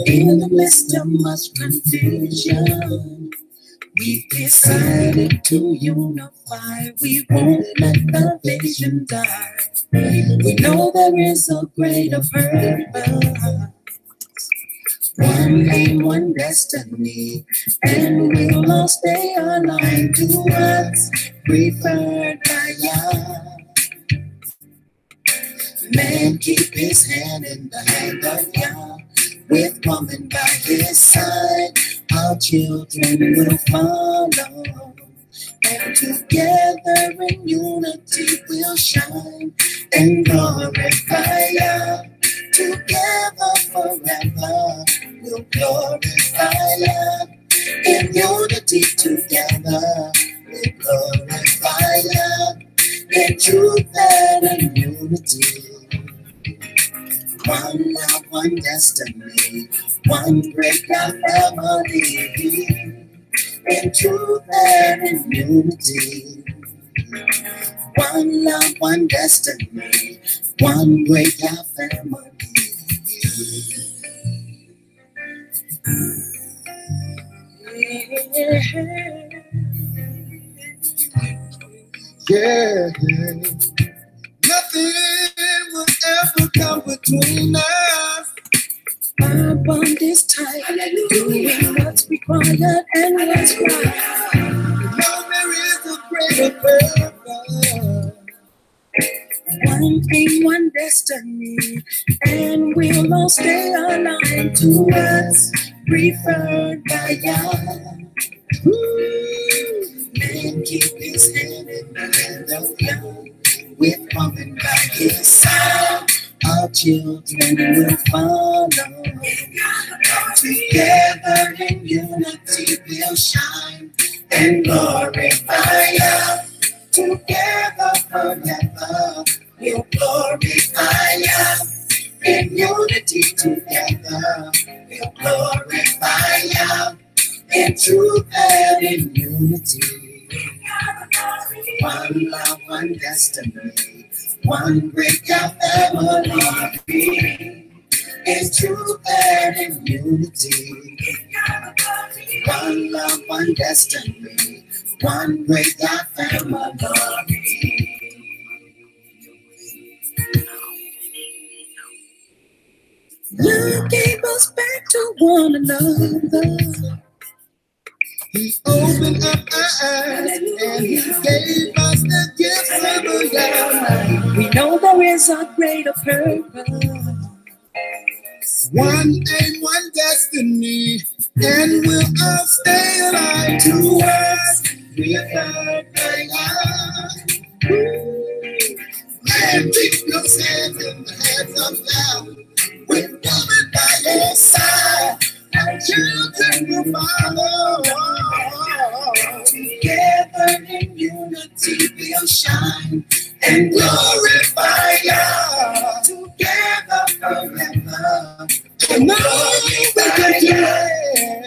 In the midst of much confusion, we decided to unify. We won't let the vision die. We know there is a greater purpose, one aim, one destiny, and we'll all stay aligned to what's preferred by Yah. Man, keep his hand in the hand of Yah. With woman by his side, our children will follow. And together in unity we'll shine and glorify Yah. Together forever we'll glorify Yah. In unity together we'll glorify Yah. In truth and in unity. One love, one destiny, one great family, in truth and in unity. One love, one destiny, one great family. Yeah. Nothing will ever come between us. Our bond is tight, doing what's required and what's right. Now there is a greater purpose. One aim, one destiny, and we'll all stay aligned to what's preferred by Yah. Man, keep his hand in the hand of Yah. With woman by his side, our children will follow. Together in unity we'll shine and glorify Yah. Together forever we'll glorify Yah. In unity together we'll glorify Yah. In truth and in unity. One love, one destiny, one great family, in truth and in unity. One love, one destiny, one great family. You gave us back to one another. He opened up our eyes and he gave us the gifts of the Yah. We know there is a greater purpose. One aim, one destiny, and we'll all stay alive to us. Preferred by Yah. Man, keep your hands in the hands of Yah. With woman by his side, our children will follow. Together in unity we'll shine and glorify Yah. Together forever and glorify Yah.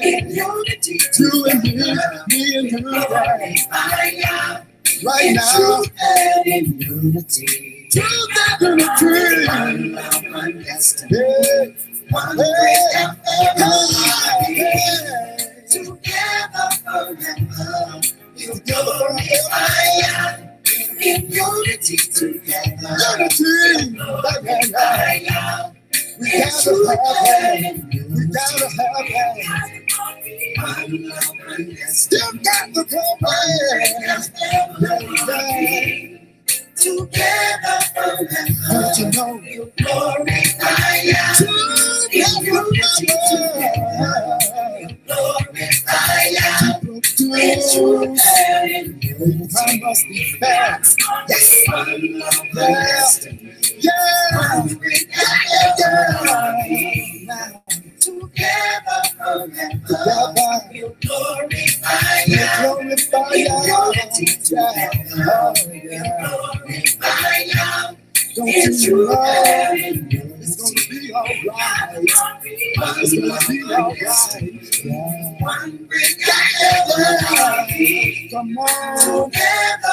In unity together we'll glorify Yah. Right now and in unity. Together in unity. One love, one destiny. One great family. Together forever we'll glorify Yah. In unity together we'll glorify Yah. We gotta have that. One love, one destiny. Still got the family. Together forever, don't you know you glorify Yah. In unity together, you glorify Yah. In truth and in unity, I must be fast. Yes, one love, one destiny. Yeah, one great family. Together forever, you glorify Yah. In unity together, you glorify true love, it's gonna be alright. It's gonna be alright. Come on,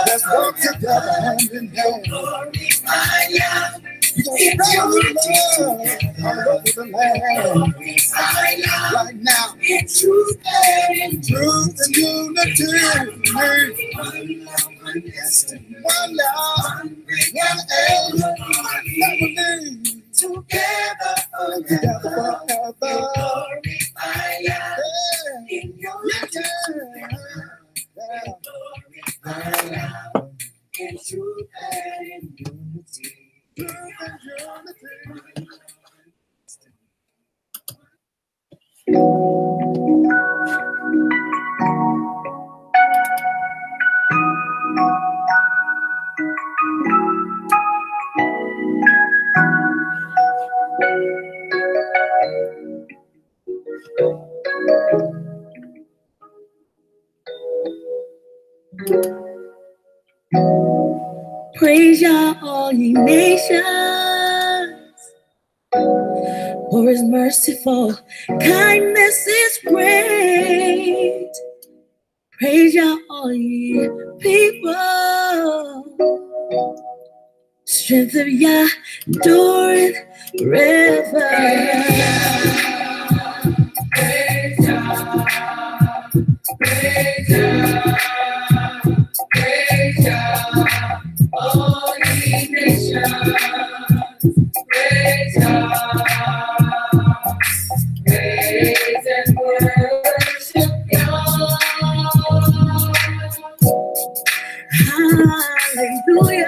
let's work together hand in hand. You're gonna spread love all over the land. Right now, truth and unity. One love, one aim, family. Together forever. In your in truth and unity. Praise Yah, all ye nations, for his merciful kindness is great. Praise Yah, all ye people, strength of Yah endureth forever. Praise Yah, praise Yah, praise Yah, all ye nations. Praise Yah, praise and worship God. Hallelujah.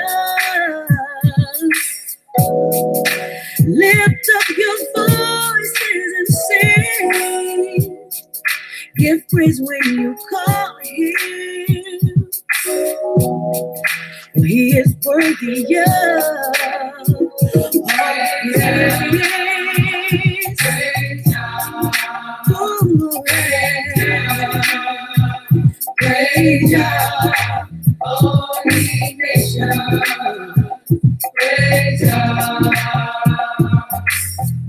Lift up your voices and sing. Give praise when you call him. For he is worthy of all praise. Praise Yah. Praise Yah. All ye nations. Praise Yah.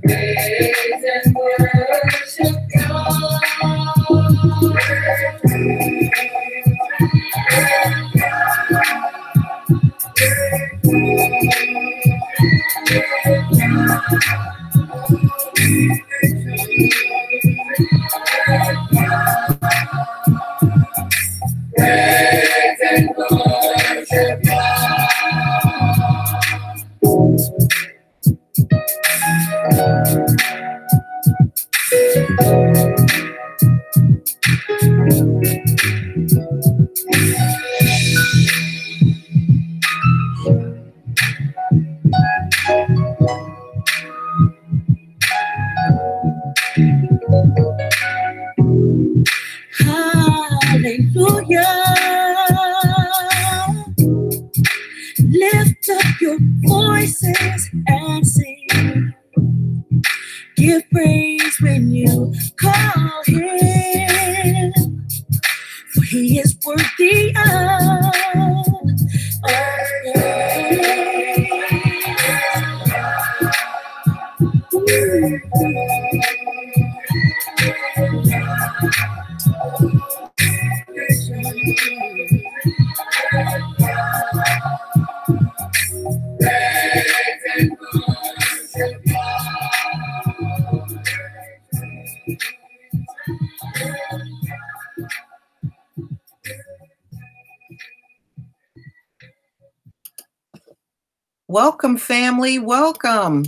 Praise and worship God. Praise and worship God. Hallelujah. Lift up your voices and sing. Give praise when you call him. For he is worthy of all Welcome, family. Welcome.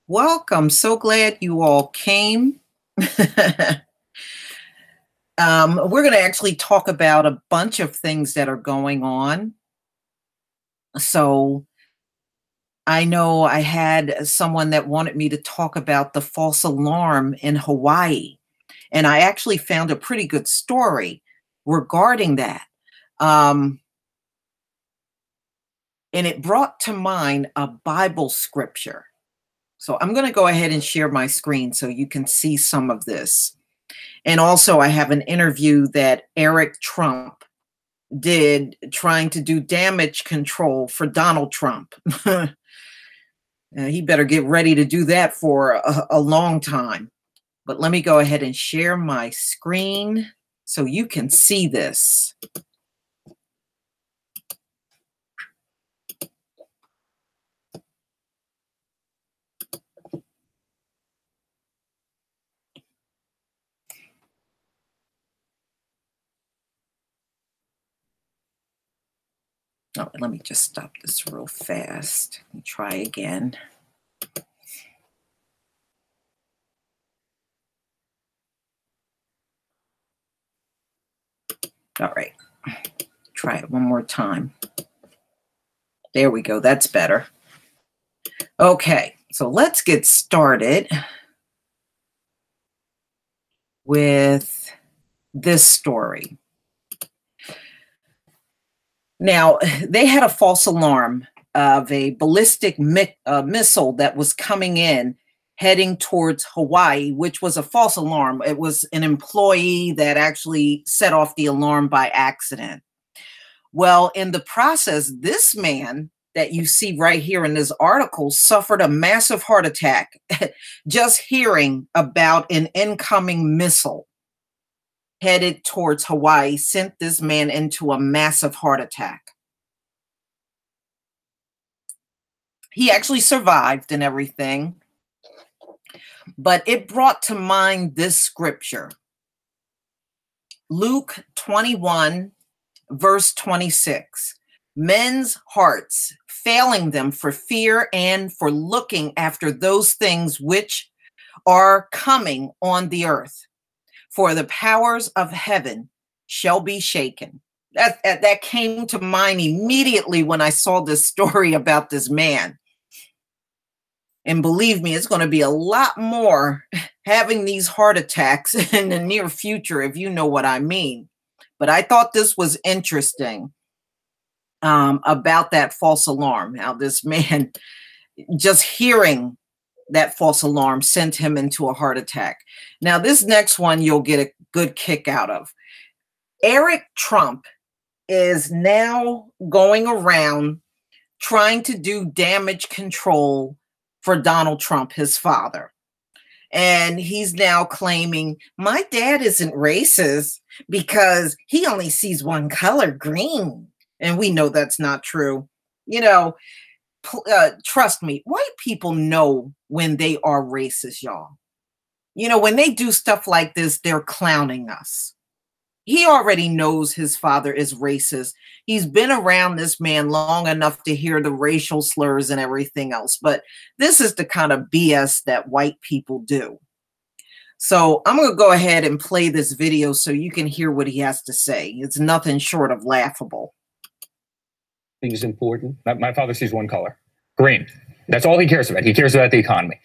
Welcome. So glad you all came. We're going to actually talk about a bunch of things that are going on. So I know I had someone that wanted me to talk about the false alarm in Hawaii. And I actually found a pretty good story regarding that. And it brought to mind a Bible scripture. So I'm going to go ahead and share my screen so you can see some of this. And also I have an interview that Eric Trump did trying to do damage control for Donald Trump. He better get ready to do that for a long time. But let me go ahead and share my screen so you can see this. Oh, let me just stop this real fast and try again. All right, try it one more time. There we go, that's better. Okay, so let's get started with this story. Now, they had a false alarm of a ballistic missile that was coming in, heading towards Hawaii, which was a false alarm. It was an employee that actually set off the alarm by accident. Well, in the process, this man that you see right here in this article suffered a massive heart attack just hearing about an incoming missile headed towards Hawaii sent this man into a massive heart attack. He actually survived and everything, but it brought to mind this scripture. Luke 21, verse 26. Men's hearts failing them for fear and for looking after those things which are coming on the earth. For the powers of heaven shall be shaken. That came to mind immediately when I saw this story about this man. And believe me, it's going to be a lot more having these heart attacks in the near future, if you know what I mean. But I thought this was interesting about that false alarm. How this man, just hearing that false alarm sent him into a heart attack. Now, this next one you'll get a good kick out of. Eric Trump is now going around trying to do damage control for Donald Trump, his father. And he's now claiming, my dad isn't racist because he only sees one color, green. And we know that's not true. You know, trust me, white people know when they are racist, y'all. You know, when they do stuff like this, they're clowning us. He already knows his father is racist. He's been around this man long enough to hear the racial slurs and everything else. But this is the kind of BS that white people do. So I'm going to go ahead and play this video so you can hear what he has to say. It's nothing short of laughable. I think is important. My father sees one color, green. That's all he cares about. He cares about the economy,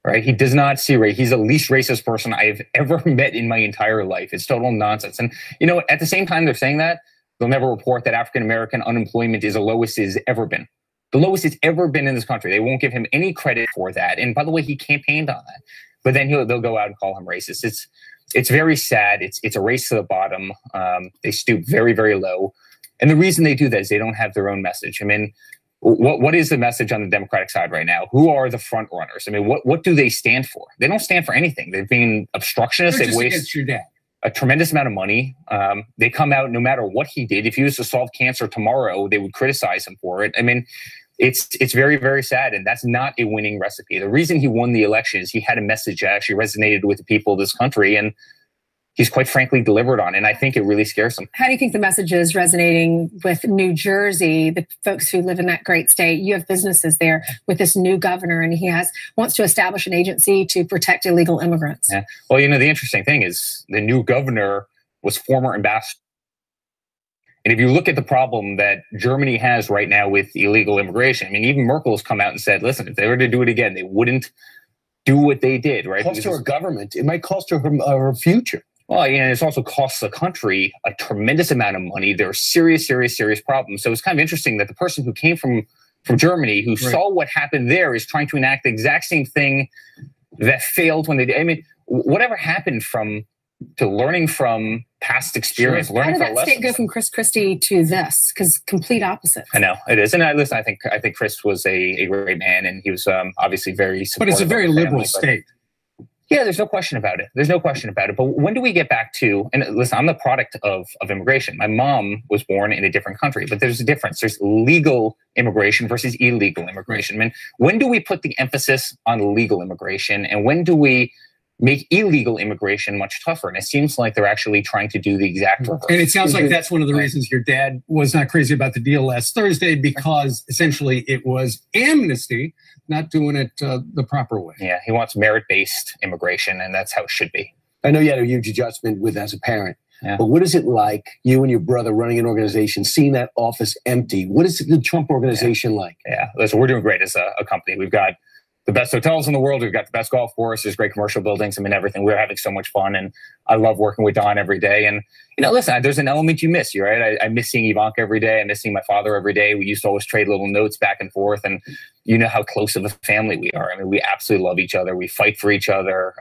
right? He does not see race. He's the least racist person I've ever met in my entire life. It's total nonsense. And, you know, at the same time they're saying that, they'll never report that African-American unemployment is the lowest it's ever been. The lowest it's ever been in this country. They won't give him any credit for that. And by the way, he campaigned on that. But then they'll go out and call him racist. It's very sad. It's a race to the bottom. They stoop very, very low. And the reason they do that is they don't have their own message. I mean, what is the message on the Democratic side right now? Who are the front runners? I mean, what do they stand for? They don't stand for anything. They've been obstructionists. They've wasted a tremendous amount of money. They come out no matter what he did. If he was to solve cancer tomorrow, they would criticize him for it. I mean, it's very, very sad. And that's not a winning recipe. The reason he won the election is he had a message that actually resonated with the people of this country. And he's quite frankly delivered on. And I think it really scares them. How do you think the message is resonating with New Jersey, the folks who live in that great state? You have businesses there with this new governor, and he wants to establish an agency to protect illegal immigrants. Yeah. Well, you know, the interesting thing is the new governor was former ambassador. And if you look at the problem that Germany has right now with illegal immigration, I mean, even Merkel has come out and said, listen, if they were to do it again, they wouldn't do what they did, right? Cost her government. It might cost her her future. Well, and it's also costs the country a tremendous amount of money. There are serious, serious, serious problems. So it's kind of interesting that the person who came from Germany, who saw what happened there, is trying to enact the exact same thing that failed when they did. I mean, whatever happened to learning from past experience, How learning did from that state lessons. go from Chris Christie to this? Because complete opposite. I know it is, and listen, I think Chris was a great man, and he was obviously very supportive. But it's a very of the liberal family, state. Yeah, there's no question about it. There's no question about it. But when do we get back to, and listen, I'm the product of immigration. My mom was born in a different country, but there's a difference. There's legal immigration versus illegal immigration. I mean, when do we put the emphasis on legal immigration, and when do we make illegal immigration much tougher? And it seems like they're actually trying to do the exact reverse. And it sounds like that's one of the reasons your dad was not crazy about the deal last Thursday, because essentially it was amnesty, not doing it the proper way. Yeah, he wants merit-based immigration, and that's how it should be. I know you had a huge adjustment with as a parent, Yeah. but what is it like, you and your brother running an organization, seeing that office empty? What is the Trump organization like? Yeah, listen, we're doing great as a company. We've got the best hotels in the world. We've got the best golf course. There's great commercial buildings. I mean, everything. We're having so much fun, and I love working with Don every day. And, listen, there's an element you miss, right? I miss seeing Ivanka every day. I miss seeing my father every day. We used to always trade little notes back and forth, and you know how close of a family we are. I mean, we absolutely love each other. We fight for each other.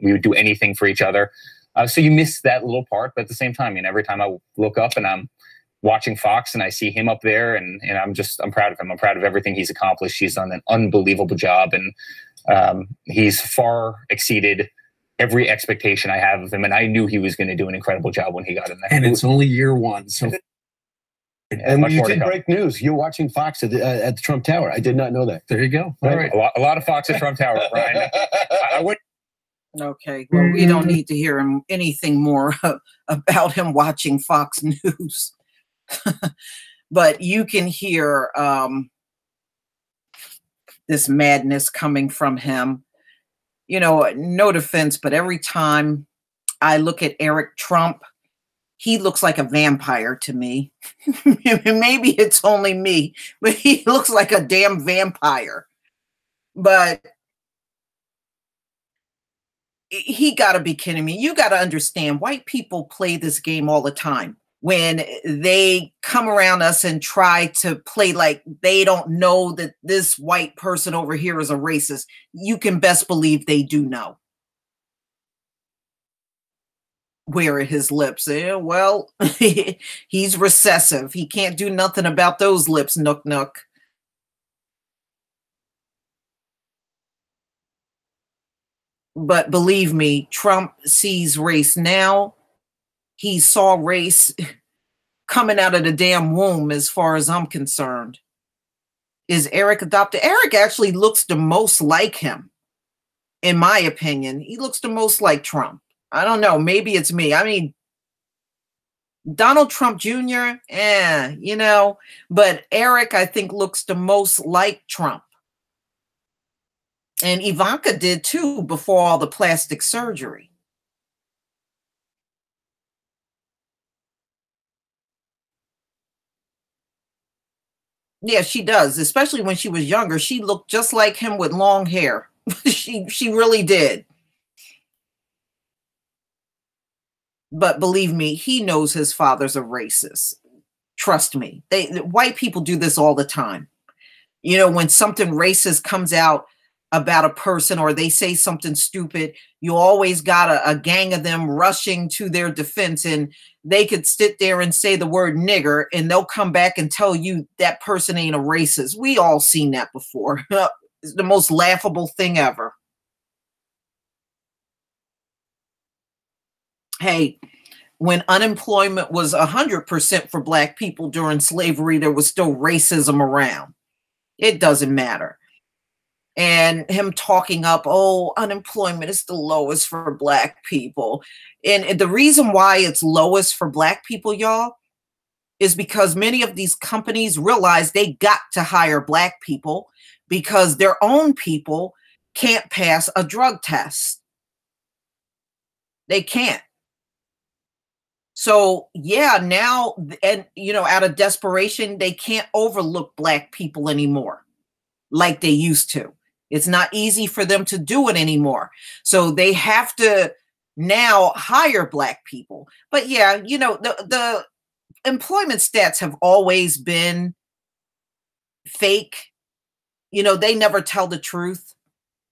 We would do anything for each other. So you miss that little part, but at the same time, every time I look up and I'm watching Fox and I see him up there, and I'm proud of him. I'm proud of everything he's accomplished. He's done an unbelievable job, and he's far exceeded every expectation I have of him. And I knew he was going to do an incredible job when he got in there. And it's only year one. So, and much you more to did come. break news. You're watching Fox at the Trump Tower. I did not know that. There you go. All right. A lot of Fox at Trump Tower, Brian. I would. Okay, well, we don't need to hear anything more about him watching Fox News. But you can hear this madness coming from him. No defense, but every time I look at Eric Trump, he looks like a vampire to me. Maybe it's only me, but he looks like a damn vampire. But he got to be kidding me. You got to understand, white people play this game all the time. When they come around us and try to play like they don't know that this white person over here is a racist, you can best believe they do know. Where are his lips? Well, he's recessive. He can't do nothing about those lips, Nook Nook. But believe me, Trump sees race now. He saw race coming out of the damn womb, as far as I'm concerned. Is Eric adopted? Eric actually looks the most like him, in my opinion. He looks the most like Trump. I don't know. Maybe it's me. I mean, Donald Trump Jr., but Eric, I think, looks the most like Trump. And Ivanka did too before all the plastic surgery. Yeah, she does, especially when she was younger. She looked just like him with long hair. She really did. But believe me, he knows his father's a racist. Trust me. White people do this all the time. When something racist comes out about a person or they say something stupid, you always got a gang of them rushing to their defense, and they could sit there and say the word nigger and they'll come back and tell you that person ain't a racist. We all seen that before. It's the most laughable thing ever. Hey, when unemployment was 100% for Black people during slavery, there was still racism around. It doesn't matter. And him talking up, unemployment is the lowest for Black people. And the reason why it's lowest for Black people, y'all, is because many of these companies realize they got to hire Black people because their own people can't pass a drug test. They can't. So, yeah, now, and, out of desperation, they can't overlook Black people anymore like they used to. It's not easy for them to do it anymore. So they have to now hire Black people. But yeah, the employment stats have always been fake. They never tell the truth.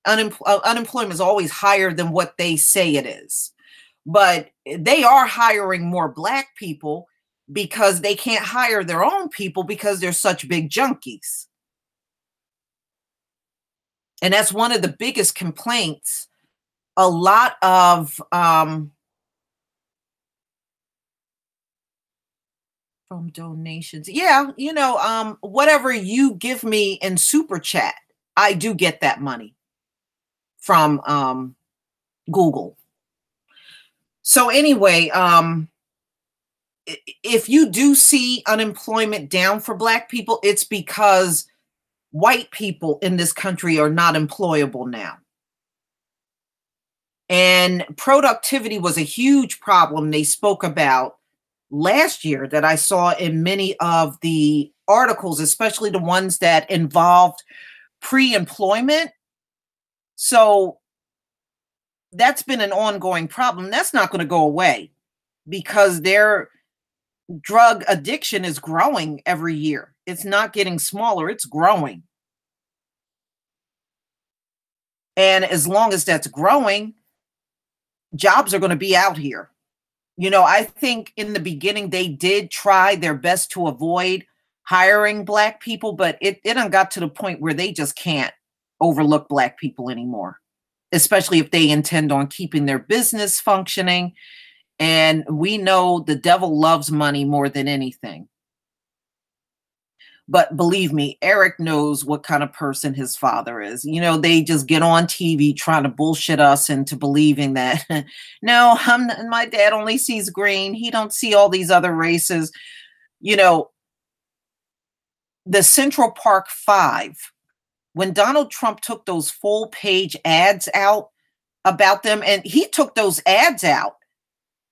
Unemployment is always higher than what they say it is. but they are hiring more Black people because they can't hire their own people because they're such big junkies. And that's one of the biggest complaints. A lot of from donations. Yeah, whatever you give me in super chat, I do get that money from Google. So anyway, if you do see unemployment down for Black people, it's because white people in this country are not employable now. And productivity was a huge problem they spoke about last year that I saw in many of the articles, especially the ones that involved pre-employment. So that's been an ongoing problem. That's not going to go away because their drug addiction is growing every year. It's not getting smaller, it's growing. And as long as that's growing, jobs are going to be out here. I think in the beginning they did try their best to avoid hiring Black people, but it done got to the point where they just can't overlook Black people anymore, especially if they intend on keeping their business functioning. And we know the devil loves money more than anything. But believe me, Eric knows what kind of person his father is. They just get on TV trying to bullshit us into believing that, no, my dad only sees green. He don't see all these other races. The Central Park Five, when Donald Trump took those full-page ads out about them, and he took those ads out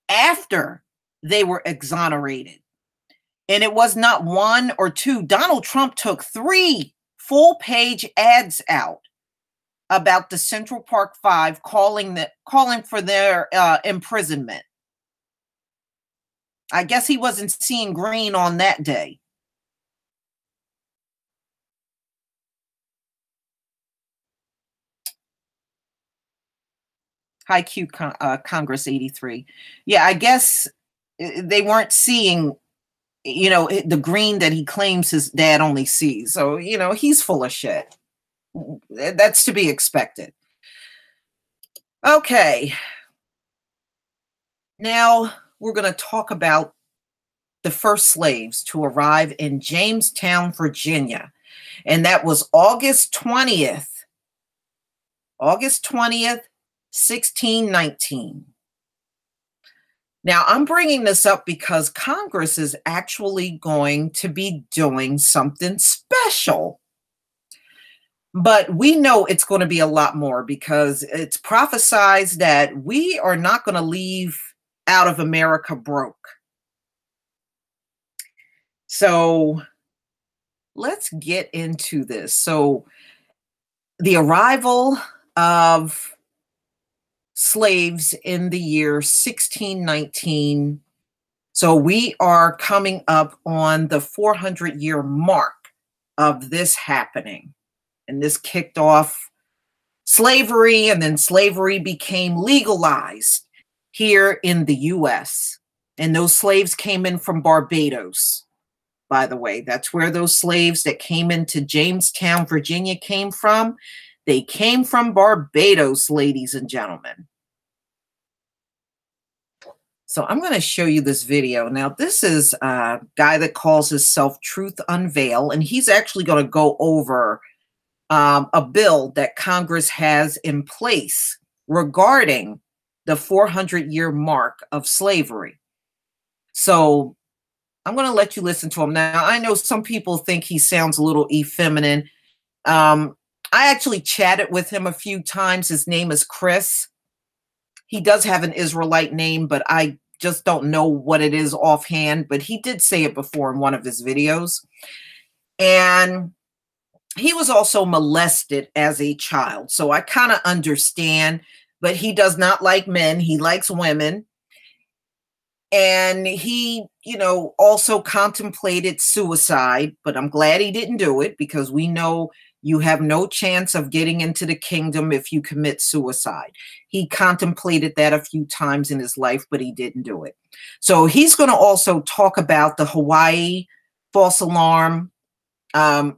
after they were exonerated. And it was not one or two. Donald Trump took 3 full-page ads out about the Central Park Five, calling for their imprisonment. I guess he wasn't seeing green on that day. Hi, Q Congress 83. Yeah, I guess they weren't seeing the green that he claims his dad only sees. So, he's full of shit. That's to be expected. Okay. Now we're going to talk about the first slaves to arrive in Jamestown, Virginia. And that was August 20th, 1619. Now, I'm bringing this up because Congress is actually going to be doing something special. But we know it's going to be a lot more because it's prophesied that we are not going to leave out of America broke. So let's get into this. So the arrival of slaves in the year 1619. So we are coming up on the 400-year mark of this happening. And this kicked off slavery, and then slavery became legalized here in the U.S. And those slaves came in from Barbados, by the way. That's where those slaves that came into Jamestown, Virginia came from. They came from Barbados, ladies and gentlemen. So I'm going to show you this video. Now, this is a guy that calls himself Truth Unveil, and he's actually going to go over a bill that Congress has in place regarding the 400-year mark of slavery. So I'm going to let you listen to him. Now, I know some people think he sounds a little effeminate. I actually chatted with him a few times. His name is Chris. He does have an Israelite name, but I just don't know what it is offhand. But he did say it before in one of his videos. And he was also molested as a child. So I kind of understand, but he does not like men. He likes women. And he, also contemplated suicide, but I'm glad he didn't do it because we know You have no chance of getting into the kingdom if you commit suicide. He contemplated that a few times in his life, but he didn't do it. So he's going to also talk about the Hawaii false alarm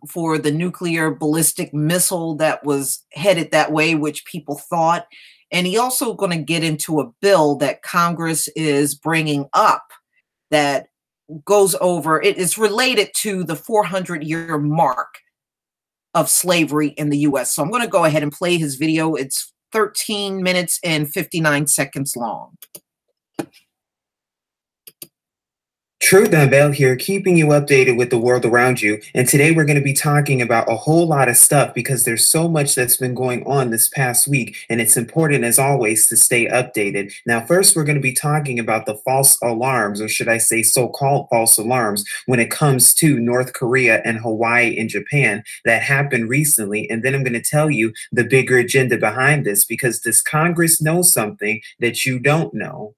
for the nuclear ballistic missile that was headed that way, which people thought. And he also going to get into a bill that Congress is bringing up that goes over, it is related to the 400-year mark of slavery in the US. So I'm going to go ahead and play his video. It's 13 minutes and 59 seconds long. Truth Unveiled here, keeping you updated with the world around you. And today we're going to be talking about a whole lot of stuff because there's so much that's been going on this past week. And it's important, as always, to stay updated. Now, first, we're going to be talking about the false alarms, or should I say so-called false alarms, when it comes to North Korea and Hawaii and Japan that happened recently. And then I'm going to tell you the bigger agenda behind this, because does Congress know something that you don't know?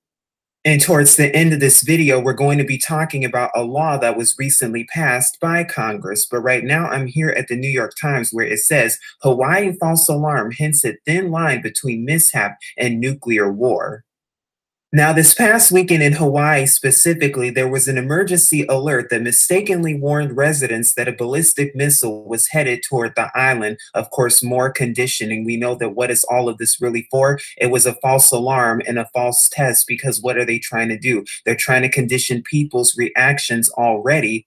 And towards the end of this video, we're going to be talking about a law that was recently passed by Congress. But right now, I'm here at the New York Times where it says, Hawaii false alarm hints at thin line between mishap and nuclear war. Now, this past weekend in Hawaii specifically, there was an emergency alert that mistakenly warned residents that a ballistic missile was headed toward the island. Of course, more conditioning. We know that what is all of this really for? It was a false alarm and a false test, because what are they trying to do? They're trying to condition people's reactions already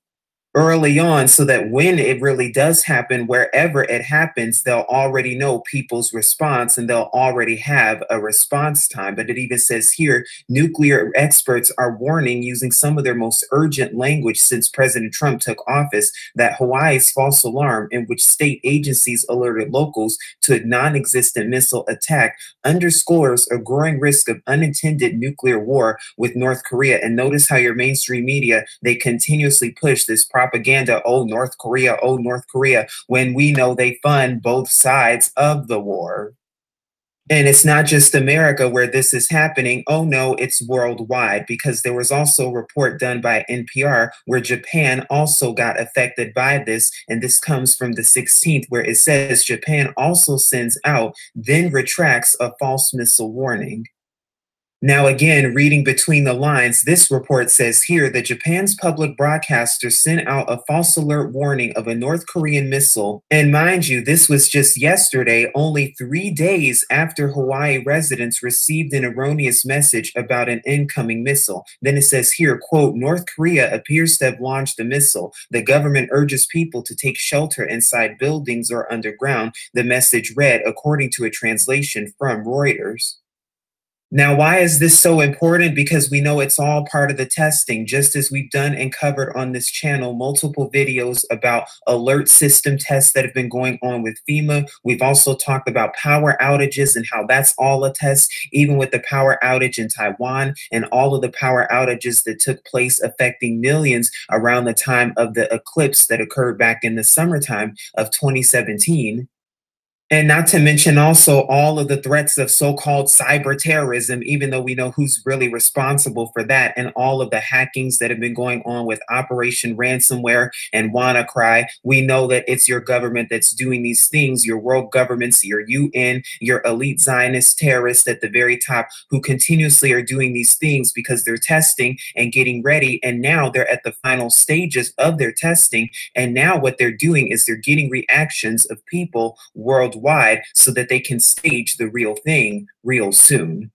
early on, so that when it really does happen, wherever it happens, they'll already know people's response and they'll already have a response time. But it even says here, nuclear experts are warning, using some of their most urgent language since President Trump took office, that Hawaii's false alarm, in which state agencies alerted locals to a non-existent missile attack, underscores a growing risk of unintended nuclear war with North Korea. And notice how your mainstream media, they continuously push this propaganda, oh, North Korea, when we know they fund both sides of the war. And it's not just America where this is happening. Oh no, it's worldwide, because there was also a report done by NPR where Japan also got affected by this. And this comes from the 16th, where it says Japan also sends out, then retracts a false missile warning. Now, again, reading between the lines, this report says here that Japan's public broadcaster sent out a false alert warning of a North Korean missile. And mind you, this was just yesterday, only 3 days after Hawaii residents received an erroneous message about an incoming missile. Then it says here, quote, North Korea appears to have launched a missile. The government urges people to take shelter inside buildings or underground, the message read, according to a translation from Reuters. Now, why is this so important? Because we know it's all part of the testing, just as we've done and covered on this channel multiple videos about alert system tests that have been going on with FEMA. We've also talked about power outages and how that's all a test, even with the power outage in Taiwan and all of the power outages that took place affecting millions around the time of the eclipse that occurred back in the summertime of 2017. And not to mention also all of the threats of so-called cyber terrorism, even though we know who's really responsible for that, and all of the hackings that have been going on with Operation Ransomware and WannaCry. We know that it's your government that's doing these things, your world governments, your UN, your elite Zionist terrorists at the very top, who continuously are doing these things because they're testing and getting ready. And now they're at the final stages of their testing. And now what they're doing is they're getting reactions of people worldwide, so that they can stage the real thing real soon.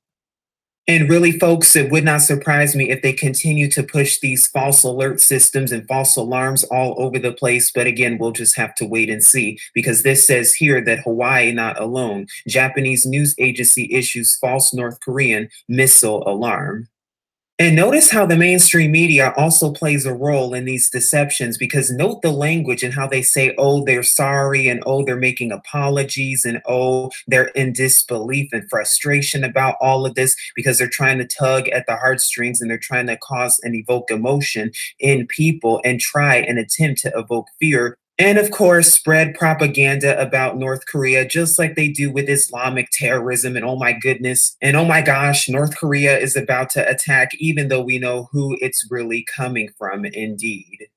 And really, folks, it would not surprise me if they continue to push these false alert systems and false alarms all over the place. But again, we'll just have to wait and see, because this says here that Hawaii not alone. Japanese news agency issues false North Korean missile alarm. And notice how the mainstream media also plays a role in these deceptions, because note the language and how they say, oh, they're sorry, and oh, they're making apologies, and oh, they're in disbelief and frustration about all of this, because they're trying to tug at the heartstrings and they're trying to cause and evoke emotion in people and try and attempt to evoke fear. And of course, spread propaganda about North Korea, just like they do with Islamic terrorism. And oh my goodness, and oh my gosh, North Korea is about to attack, even though we know who it's really coming from indeed.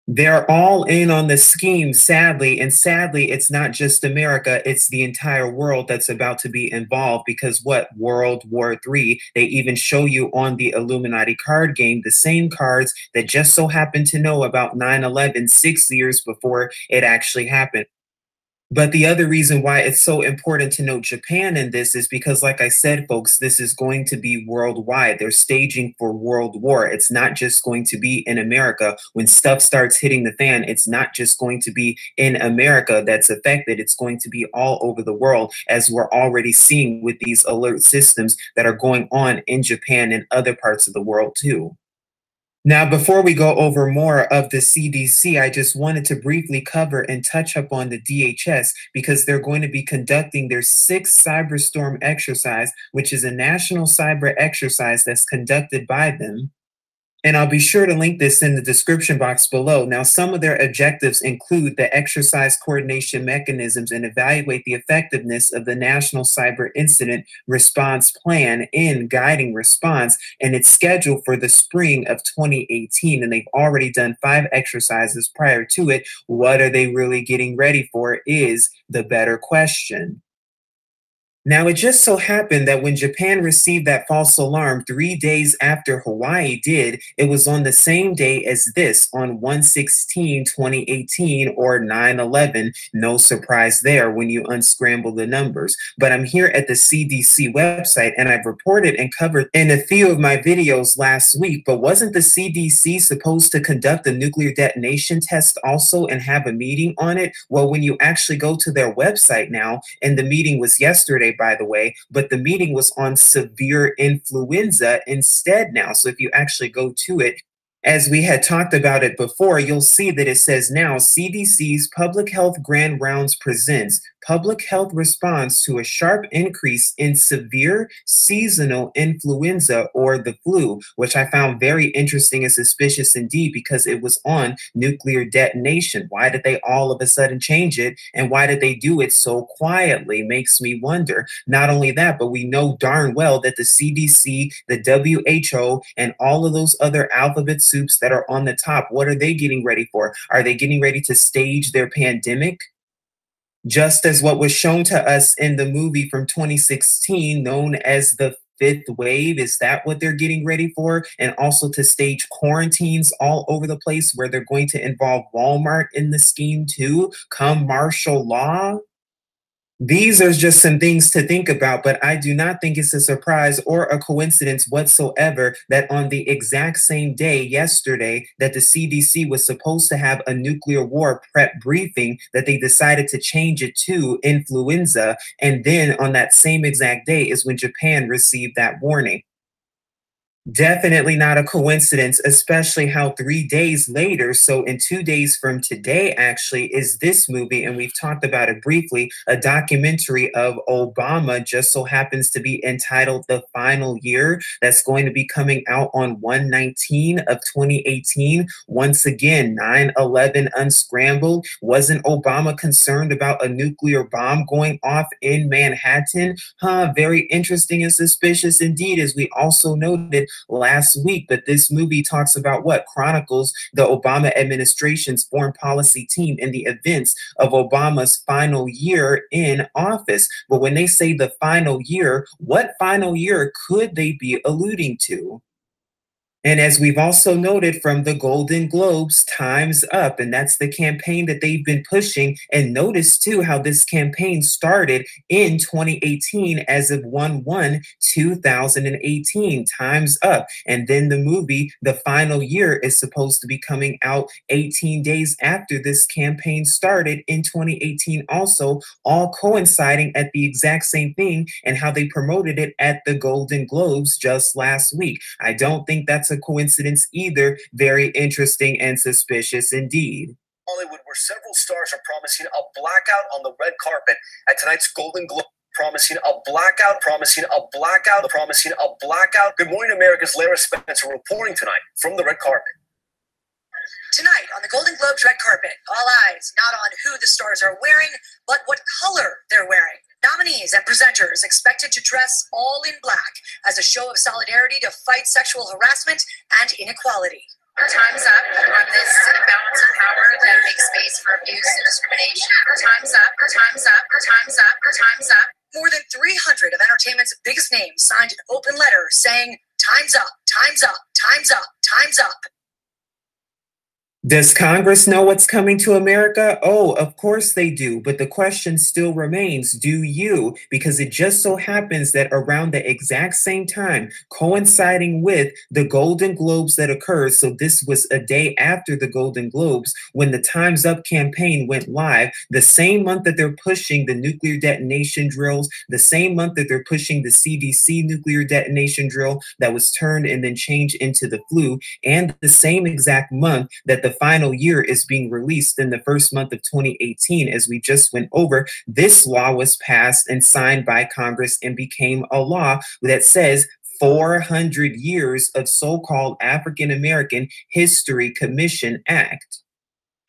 They're all in on the scheme, sadly. And sadly, it's not just America, it's the entire world that's about to be involved because what? World War III. They even show you on the Illuminati card game the same cards that just so happen to know about 9/11 6 years before it actually happened. But the other reason why it's so important to note Japan in this is because, like I said, folks, this is going to be worldwide. They're staging for world war. It's not just going to be in America. When stuff starts hitting the fan, it's not just going to be in America that's affected. It's going to be all over the world, as we're already seeing with these alert systems that are going on in Japan and other parts of the world too. Now, before we go over more of the CDC, I just wanted to briefly cover and touch up on the DHS because they're going to be conducting their 6th Cyberstorm exercise, which is a national cyber exercise that's conducted by them. And I'll be sure to link this in the description box below. Now, some of their objectives include the exercise coordination mechanisms and evaluate the effectiveness of the National Cyber Incident Response Plan in guiding response. And it's scheduled for the spring of 2018. And they've already done 5 exercises prior to it. What are they really getting ready for is the better question. Now, it just so happened that when Japan received that false alarm 3 days after Hawaii did, it was on the same day as this, on 1/16/2018 or 9/11. No surprise there when you unscramble the numbers. But I'm here at the CDC website, and I've reported and covered in a few of my videos last week. But wasn't the CDC supposed to conduct a nuclear detonation test also and have a meeting on it? Well, when you actually go to their website now, and the meeting was yesterday, by the way, but the meeting was on severe influenza instead now. So if you actually go to it, as we had talked about it before, you'll see that it says now CDC's Public Health Grand Rounds presents public health response to a sharp increase in severe seasonal influenza or the flu, which I found very interesting and suspicious indeed because it was on nuclear detonation. Why did they all of a sudden change it? And why did they do it so quietly? Makes me wonder. Not only that, but we know darn well that the CDC, the WHO, and all of those other alphabet soups that are on the top, what are they getting ready for? Are they getting ready to stage their pandemic? Just as what was shown to us in the movie from 2016 known as the 5th wave, is that what they're getting ready for? And also to stage quarantines all over the place where they're going to involve Walmart in the scheme too, come martial law? These are just some things to think about, but I do not think it's a surprise or a coincidence whatsoever that on the exact same day yesterday that the CDC was supposed to have a nuclear war prep briefing, that they decided to change it to influenza. And then on that same exact day is when Japan received that warning. Definitely not a coincidence, especially how 3 days later, so in 2 days from today, actually, is this movie, and we've talked about it briefly, a documentary of Obama, just so happens to be entitled The Final Year, that's going to be coming out on 1/19/2018. Once again, 9/11 unscrambled. Wasn't Obama concerned about a nuclear bomb going off in Manhattan? Very interesting and suspicious indeed, as we also noted last week. But this movie talks about what? Chronicles the Obama administration's foreign policy team and the events of Obama's final year in office. But when they say the final year, what final year could they be alluding to? And as we've also noted from the Golden Globes, time's up. And that's the campaign that they've been pushing. And notice too how this campaign started in 2018 as of 1/1/2018. Time's up. And then the movie, The Final Year, is supposed to be coming out 18 days after this campaign started in 2018 also, all coinciding at the exact same thing and how they promoted it at the Golden Globes just last week. I don't think that's a coincidence either. Very interesting and suspicious indeed. Hollywood, where several stars are promising a blackout on the red carpet at tonight's Golden Globe. Promising a blackout. Good morning, America's Lara Spencer reporting tonight from the red carpet. Tonight on the Golden Globes red carpet, all eyes not on who the stars are wearing, but what color they're wearing. Nominees and presenters expected to dress all in black as a show of solidarity to fight sexual harassment and inequality. Our time's up on this imbalance of discrimination. Time's up, time's up, time's up, time's up. More than 300 of entertainment's biggest names signed an open letter saying, time's up, time's up, time's up, time's up. Does Congress know what's coming to America? Oh, of course they do. But the question still remains, do you? Because it just so happens that around the exact same time, coinciding with the Golden Globes that occurred, so this was a day after the Golden Globes, when the Time's Up campaign went live, the same month that they're pushing the nuclear detonation drills, the same month that they're pushing the CDC nuclear detonation drill that was turned and then changed into the flu, and the same exact month that the final year is being released in the first month of 2018, as we just went over, this law was passed and signed by Congress and became a law that says 400 years of so-called African American History Commission Act.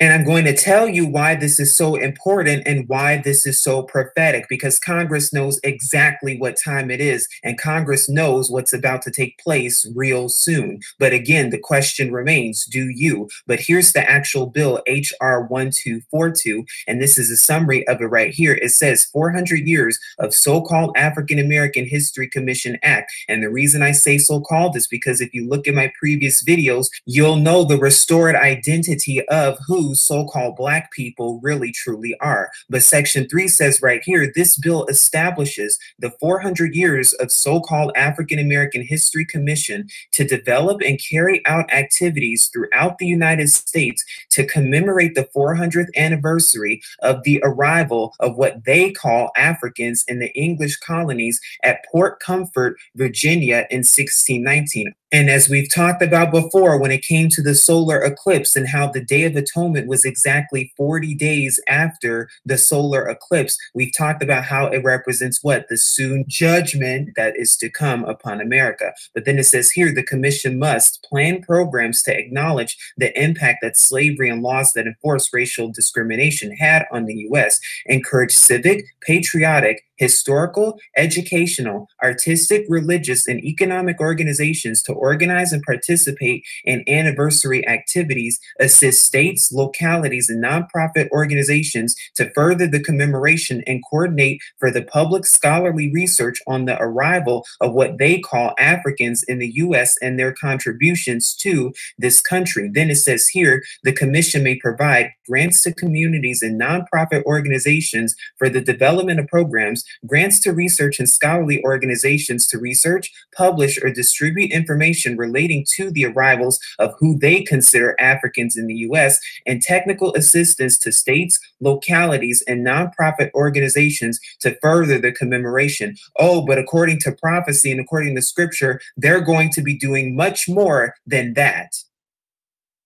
And I'm going to tell you why this is so important and why this is so prophetic, because Congress knows exactly what time it is, and Congress knows what's about to take place real soon. But again, the question remains, do you? But here's the actual bill, HR 1242, and this is a summary of it right here. It says 400 years of so-called African American History Commission Act. And the reason I say so-called is because if you look at my previous videos, you'll know the restored identity of who so-called Black people really truly are. But Section 3 says right here, this bill establishes the 400 years of so-called African American History Commission to develop and carry out activities throughout the United States to commemorate the 400th anniversary of the arrival of what they call Africans in the English colonies at Port Comfort, Virginia in 1619. And as we've talked about before, when it came to the solar eclipse and how the Day of Atonement was exactly 40 days after the solar eclipse, we've talked about how it represents what? The soon judgment that is to come upon America. But then it says here, the commission must plan programs to acknowledge the impact that slavery and laws that enforce racial discrimination had on the U.S., encourage civic, patriotic, historical, educational, artistic, religious, and economic organizations to organize and participate in anniversary activities, assist states, localities, and nonprofit organizations to further the commemoration and coordinate for the public scholarly research on the arrival of what they call Africans in the U.S. and their contributions to this country. Then it says here, the commission may provide grants to communities and nonprofit organizations for the development of programs, grants to research and scholarly organizations to research, publish, or distribute information relating to the arrivals of who they consider Africans in the U.S., and technical assistance to states, localities, and nonprofit organizations to further the commemoration. Oh, but according to prophecy and according to scripture, they're going to be doing much more than that.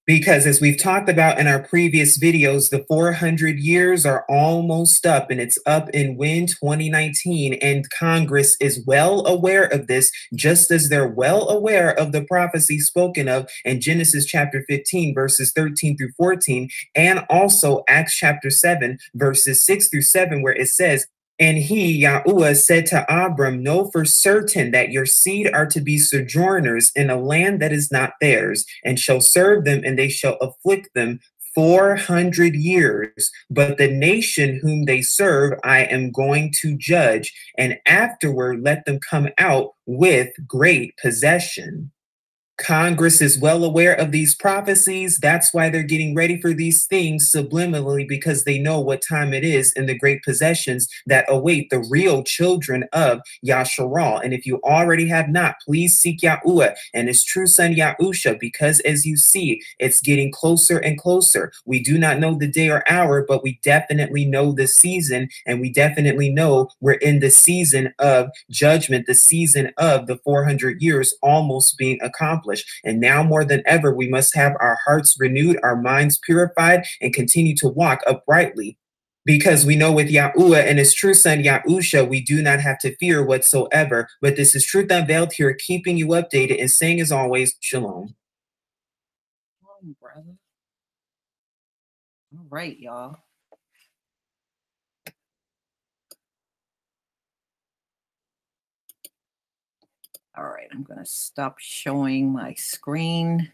Because as we've talked about in our previous videos, the 400 years are almost up, and it's up in when 2019, and Congress is well aware of this, just as they're well aware of the prophecy spoken of in Genesis chapter 15, verses 13 through 14, and also Acts chapter 7, verses 6 through 7, where it says, and he, Yahuwah, said to Abram, know for certain that your seed are to be sojourners in a land that is not theirs, and shall serve them, and they shall afflict them 400 years. But the nation whom they serve, I am going to judge, and afterward let them come out with great possession. Congress is well aware of these prophecies. That's why they're getting ready for these things subliminally, because they know what time it is in the great possessions that await the real children of Yasharal. And if you already have not, please seek Yahuwah and his true son Yahusha, because as you see, it's getting closer and closer. We do not know the day or hour, but we definitely know the season, and we definitely know we're in the season of judgment, the season of the 400 years almost being accomplished. And now more than ever, we must have our hearts renewed, our minds purified, and continue to walk uprightly. Because we know with Yahuwah and his true son Yahusha, we do not have to fear whatsoever. But this is Truth Unveiled here, keeping you updated and saying as always, shalom. Shalom, brother. All right, y'all. All right, I'm going to stop showing my screen.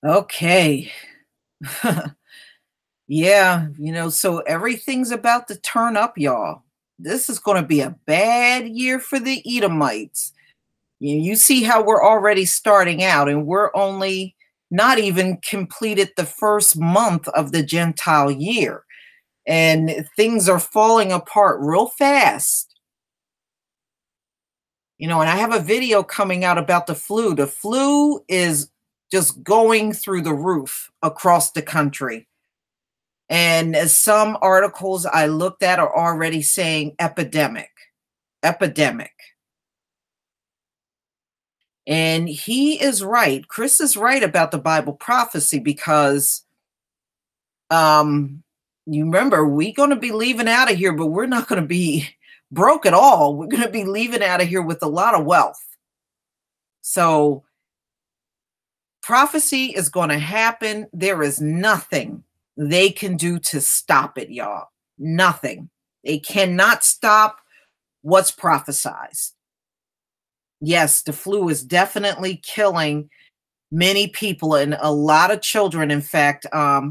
Okay. Yeah, so everything's about to turn up, y'all. This is going to be a bad year for the Edomites. You see how we're already starting out, and we're only not even completed the first month of the Gentile year. And things are falling apart real fast. And I have a video coming out about the flu. The flu is just going through the roof across the country. And some articles I looked at are already saying epidemic. And he is right. Chris is right about the Bible prophecy because you remember, we're going to be leaving out of here, but we're not going to be broke at all. We're going to be leaving out of here with a lot of wealth. So prophecy is going to happen. There is nothing they can do to stop it, y'all. Nothing. They cannot stop what's prophesied. Yes, the flu is definitely killing many people and a lot of children. In fact,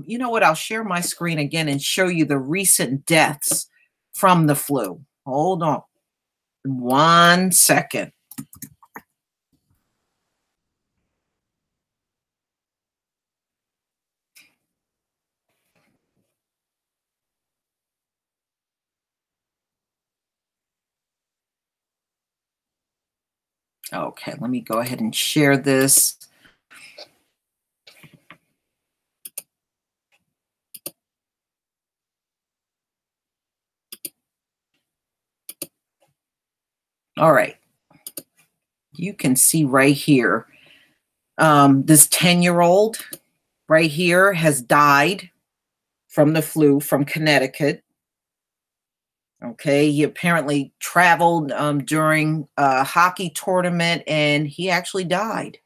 you know what? I'll share my screen again and show you the recent deaths from the flu. Hold on 1 second. Okay, let me go ahead and share this. All right. You can see right here, this 10-year-old right here has died from the flu from Connecticut. Okay, he apparently traveled during a hockey tournament and he actually died.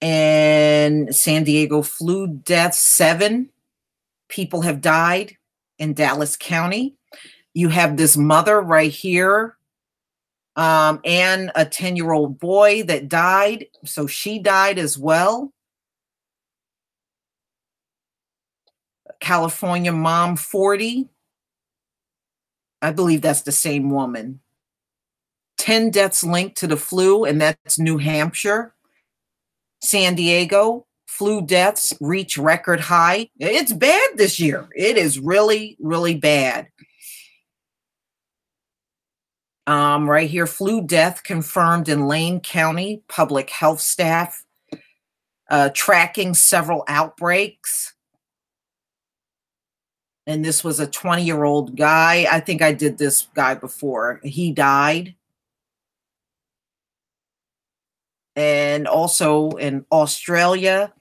And San Diego flu deaths, 7 people have died in Dallas County. You have this mother right here and a 10-year-old boy that died. So she died as well. California mom, 40. I believe that's the same woman. 10 deaths linked to the flu, and that's New Hampshire. San Diego, flu deaths reach record high. It's bad this year. It is really, really bad. Right here, flu death confirmed in Lane County. Public health staff tracking several outbreaks. And this was a 20-year-old guy. I think I did this guy before. He died. And also in Australia,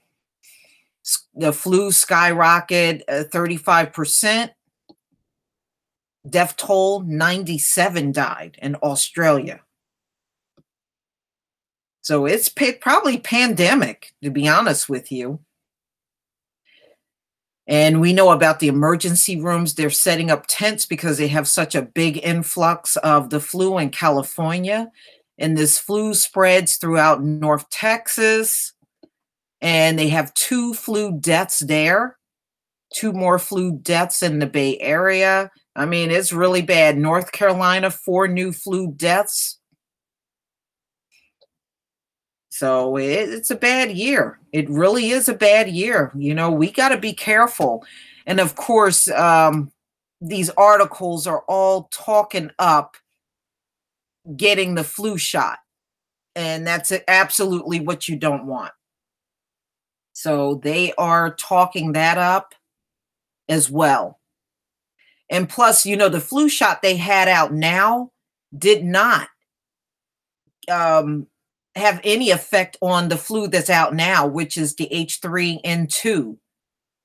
the flu skyrocketed 35%. Death toll, 97 died in Australia. So it's probably pandemic, to be honest with you. And we know about the emergency rooms. They're setting up tents because they have such a big influx of the flu in California. And this flu spreads throughout North Texas. And they have 2 flu deaths there. 2 more flu deaths in the Bay Area. I mean, it's really bad. North Carolina, 4 new flu deaths. So it's a bad year. It really is a bad year. We got to be careful. And of course, these articles are all talking up getting the flu shot. And that's absolutely what you don't want. So they are talking that up as well. And plus, the flu shot they had out now did not have any effect on the flu that's out now, which is the H3N2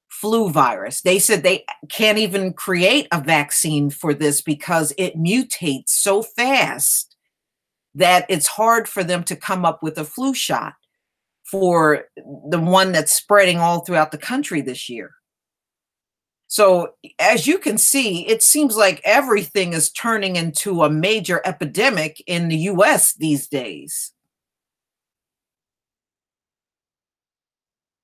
flu virus. They said they can't even create a vaccine for this because it mutates so fast that it's hard for them to come up with a flu shot for the one that's spreading all throughout the country this year. So as you can see, it seems like everything is turning into a major epidemic in the US these days.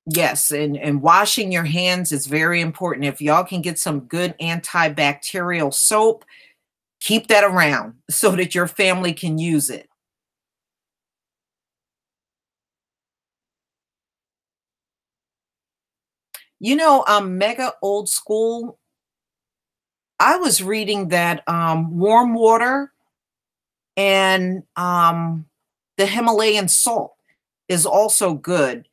Yes, and washing your hands is very important. If y'all can get some good antibacterial soap, keep that around so that your family can use it. You know, I'm mega old school. I was reading that warm water and the Himalayan salt is also good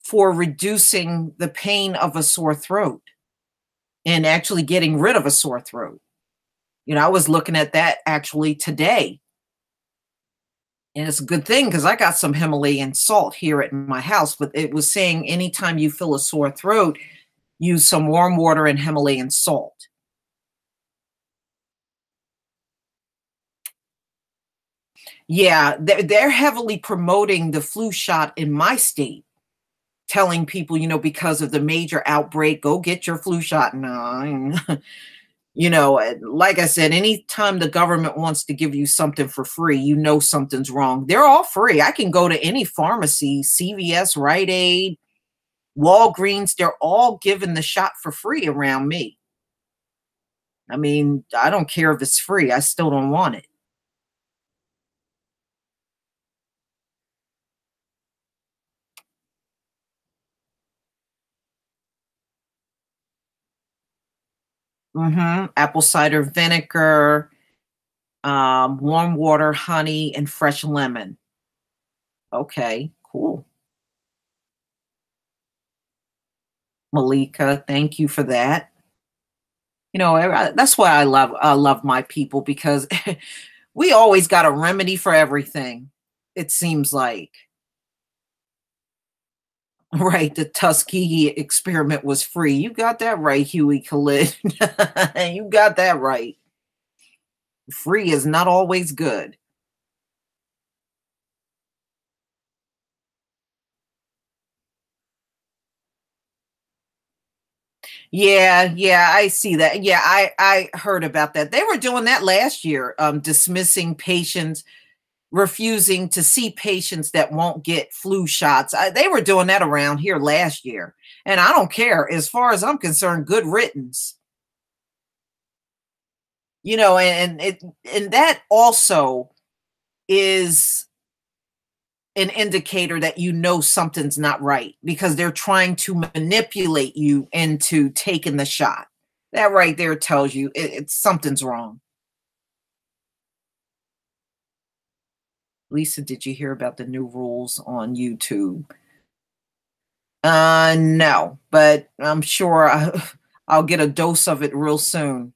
for reducing the pain of a sore throat and actually getting rid of a sore throat. You know, I was looking at that actually today. And it's a good thing because I got some Himalayan salt here at my house, but it was saying anytime you feel a sore throat, use some warm water and Himalayan salt. Yeah, they're heavily promoting the flu shot in my state, telling people, you know, because of the major outbreak, go get your flu shot. No, you know, like I said, anytime the government wants to give you something for free, you know something's wrong. They're all free. I can go to any pharmacy, CVS, Rite Aid, Walgreens, they're all giving the shot for free around me. I mean, I don't care if it's free, I still don't want it. Apple cider vinegar, warm water, honey, and fresh lemon. Okay, cool. Malika, thank you for that. You know, that's why I love my people because we always got a remedy for everything. It seems like. Right, the Tuskegee experiment was free. You got that right, Huey Khalid. You got that right. Free is not always good. Yeah, I see that. Yeah, I heard about that. They were doing that last year, dismissing patients, refusing to see patients that won't get flu shots. They were doing that around here last year. And I don't care. As far as I'm concerned, good riddance. You know, and that also is an indicator that you know something's not right because they're trying to manipulate you into taking the shot. That right there tells you it's something's wrong. Lisa, did you hear about the new rules on YouTube? No, but I'm sure I'll get a dose of it real soon.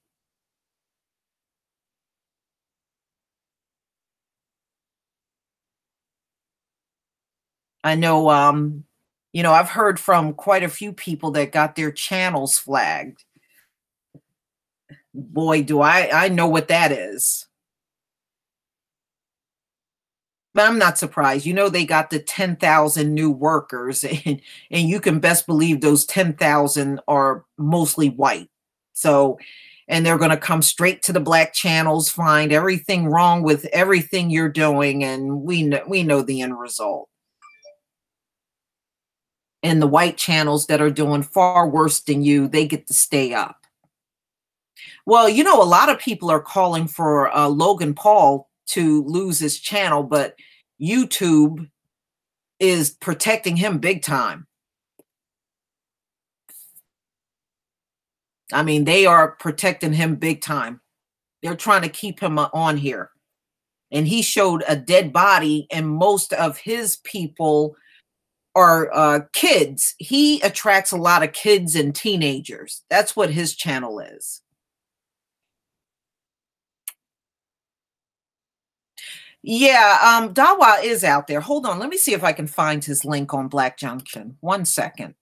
I know, you know, I've heard from quite a few people that got their channels flagged. Boy, do I know what that is. But I'm not surprised. You know, they got the 10,000 new workers, and you can best believe those 10,000 are mostly white. So, and they're going to come straight to the black channels, find everything wrong with everything you're doing, and we know the end result. And the white channels that are doing far worse than you, they get to stay up. Well, you know, a lot of people are calling for Logan Paul to lose his channel, but YouTube is protecting him big time. I mean, they are protecting him big time. They're trying to keep him on here. And he showed a dead body, and most of his people are kids. He attracts a lot of kids and teenagers. That's what his channel is. Yeah, Dawa is out there. Hold on, let me see if I can find his link on Black Junction. 1 second.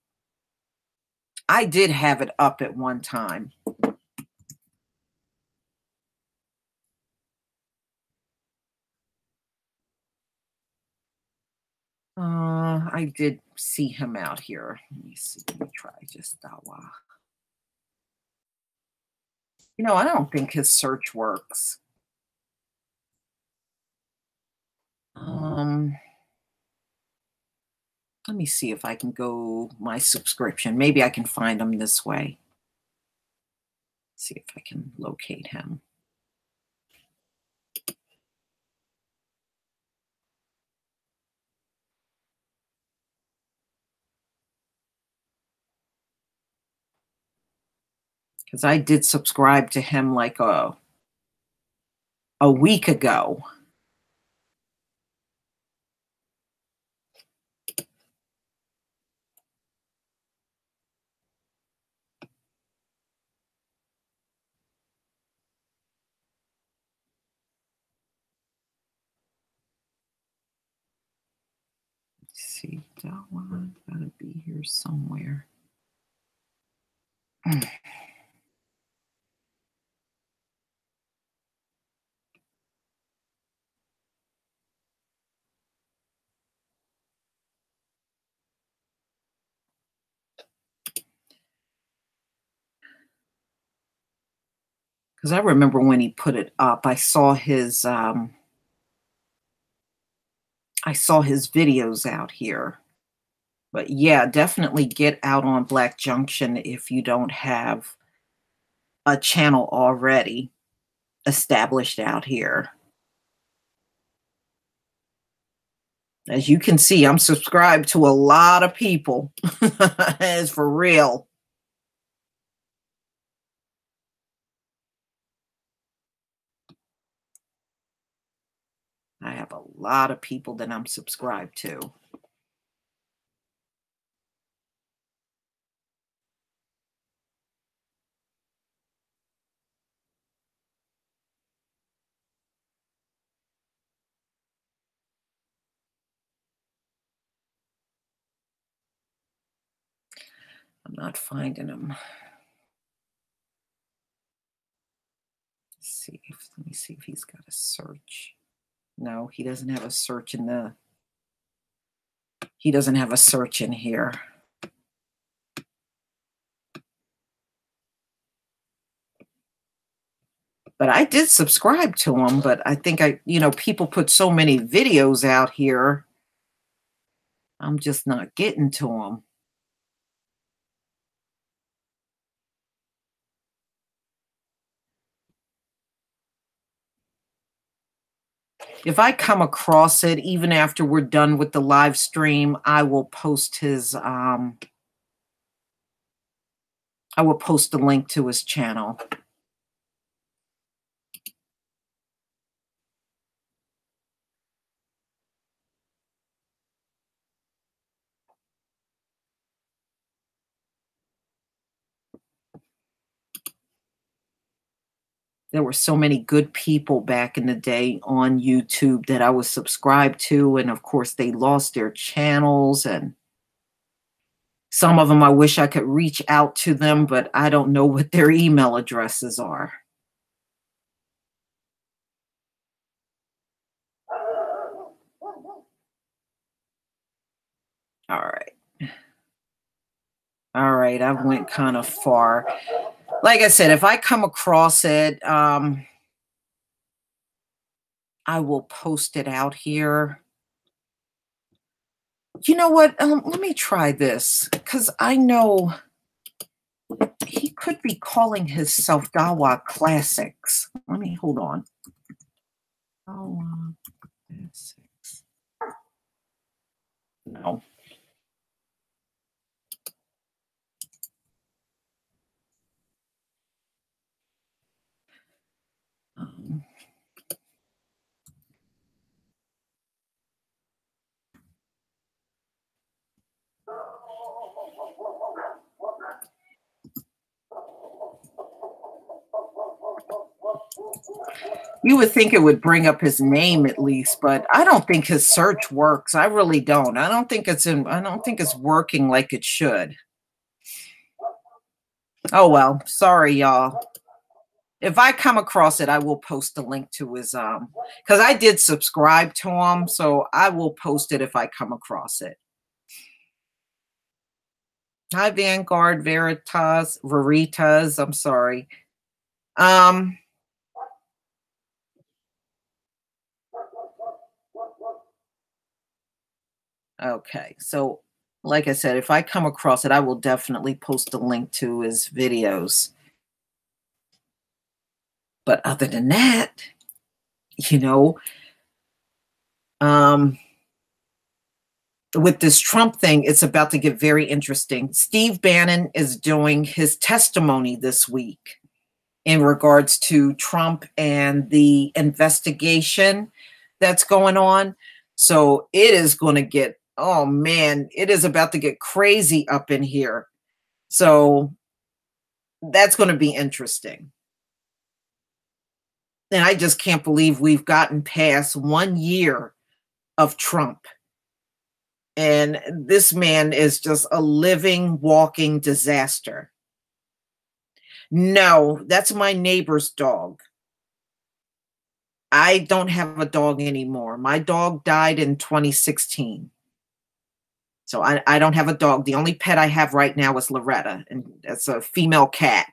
I did have it up at one time. I did see him out here. Let me see. Let me try just Dawa. You know, I don't think his search works. let me see if I can go my subscription. Maybe I can find him this way. See if I can locate him. Because I did subscribe to him like a week ago. Let's see, that one gotta be here somewhere. Because I remember when he put it up, I saw his videos out here. But yeah, definitely get out on Black Junction if you don't have a channel already established out here. As you can see, I'm subscribed to a lot of people. It's for real. I have a lot of people that I'm subscribed to. I'm not finding him. Let me see if he's got a search. No, he doesn't have a search in the. He doesn't have a search in here. But I did subscribe to him, but I think people put so many videos out here. I'm just not getting to them. If I come across it, even after we're done with the live stream, I will post his, I will post a link to his channel. There were so many good people back in the day on YouTube that I was subscribed to. And of course, they lost their channels. And some of them, I wish I could reach out to them, but I don't know what their email addresses are. All right. All right. I went kind of far. Like I said, if I come across it, I will post it out here. You know what? Let me try this, because I know he could be calling himself Dawa Classics. Let me hold on. Dawa Classics. No. You would think it would bring up his name at least, but I don't think his search works. I really don't. I don't think it's working like it should. Oh well, sorry y'all. If I come across it, I will post a link to his because I did subscribe to him, so I will post it if I come across it. Hi, Vanguard Veritas, I'm sorry. Okay, so Like I said, if I come across it, I will definitely post a link to his videos. But other than that, you know, with this Trump thing, it's about to get very interesting. Steve Bannon is doing his testimony this week in regards to Trump and the investigation that's going on. So it is going to get, oh man, it is about to get crazy up in here. So that's going to be interesting. And I just can't believe we've gotten past 1 year of Trump. And this man is just a living, walking disaster. No, that's my neighbor's dog. I don't have a dog anymore. My dog died in 2016. So I don't have a dog. The only pet I have right now is Loretta, and it's a female cat.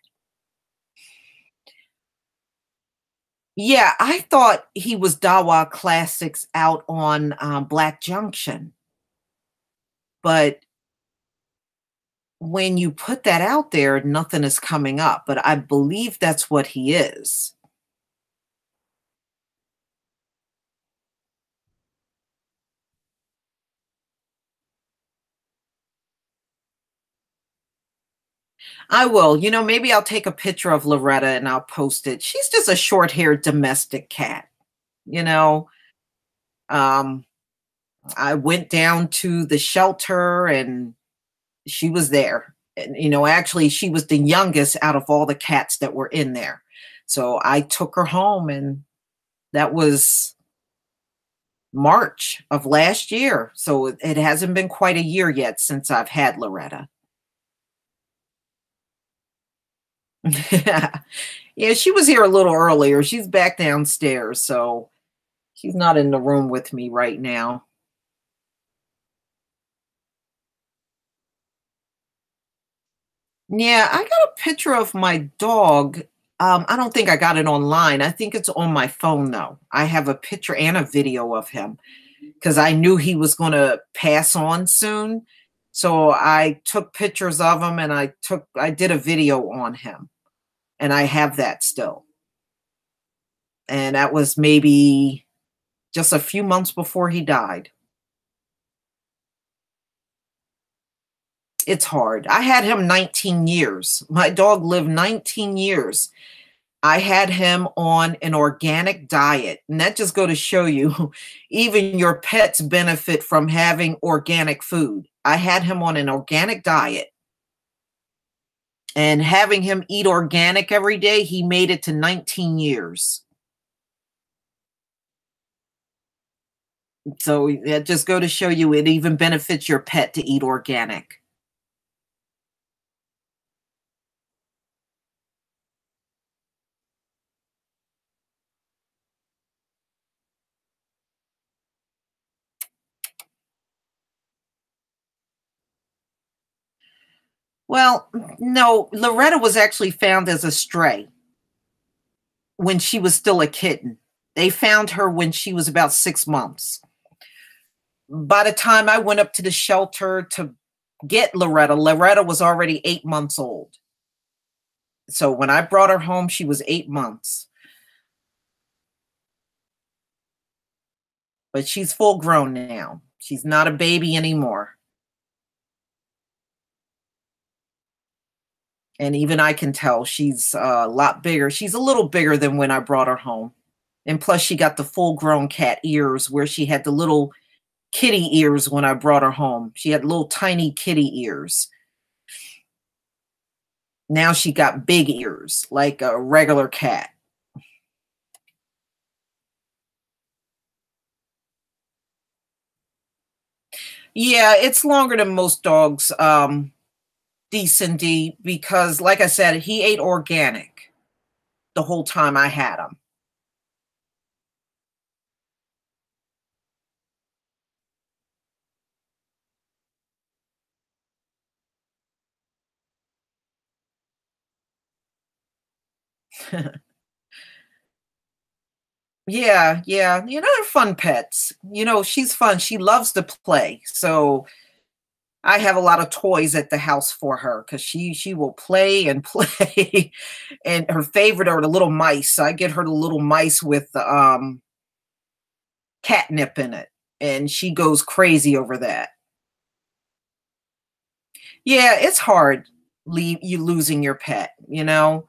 Yeah, I thought he was Dawa Classics out on Black Junction. But when you put that out there, nothing is coming up. But I believe that's what he is. I will. You know, maybe I'll take a picture of Loretta and I'll post it. She's just a short-haired domestic cat. You know, I went down to the shelter and she was there. And, you know, actually, she was the youngest out of all the cats that were in there. So I took her home, and that was March of last year. So it hasn't been quite a year yet since I've had Loretta. Yeah, she was here a little earlier. She's back downstairs, so she's not in the room with me right now. Yeah, I got a picture of my dog. I don't think I got it online. I think it's on my phone, though. I have a picture and a video of him because I knew he was going to pass on soon. So I took pictures of him and I did a video on him. And I have that still. And that was maybe just a few months before he died. It's hard. I had him 19 years. My dog lived 19 years. I had him on an organic diet. And that just go to show you, even your pets benefit from having organic food. I had him on an organic diet. And having him eat organic every day, he made it to 19 years. So that just go to show you it even benefits your pet to eat organic. Well, no, Loretta was actually found as a stray when she was still a kitten. They found her when she was about 6 months. By the time I went up to the shelter to get Loretta, Loretta was already 8 months old. So when I brought her home, she was 8 months. But she's full grown now. She's not a baby anymore. And even I can tell she's a lot bigger. She's a little bigger than when I brought her home. And plus she got the full grown cat ears where she had the little kitty ears when I brought her home. She had little tiny kitty ears. Now she got big ears like a regular cat. Yeah, it's longer than most dogs, decent D, because like I said, he ate organic the whole time I had him. Yeah, yeah. You know, they're fun pets. You know, she's fun. She loves to play. So I have a lot of toys at the house for her because she will play and play. And her favorite are the little mice. I get her the little mice with the catnip in it, and she goes crazy over that. Yeah, it's hard you losing your pet, you know.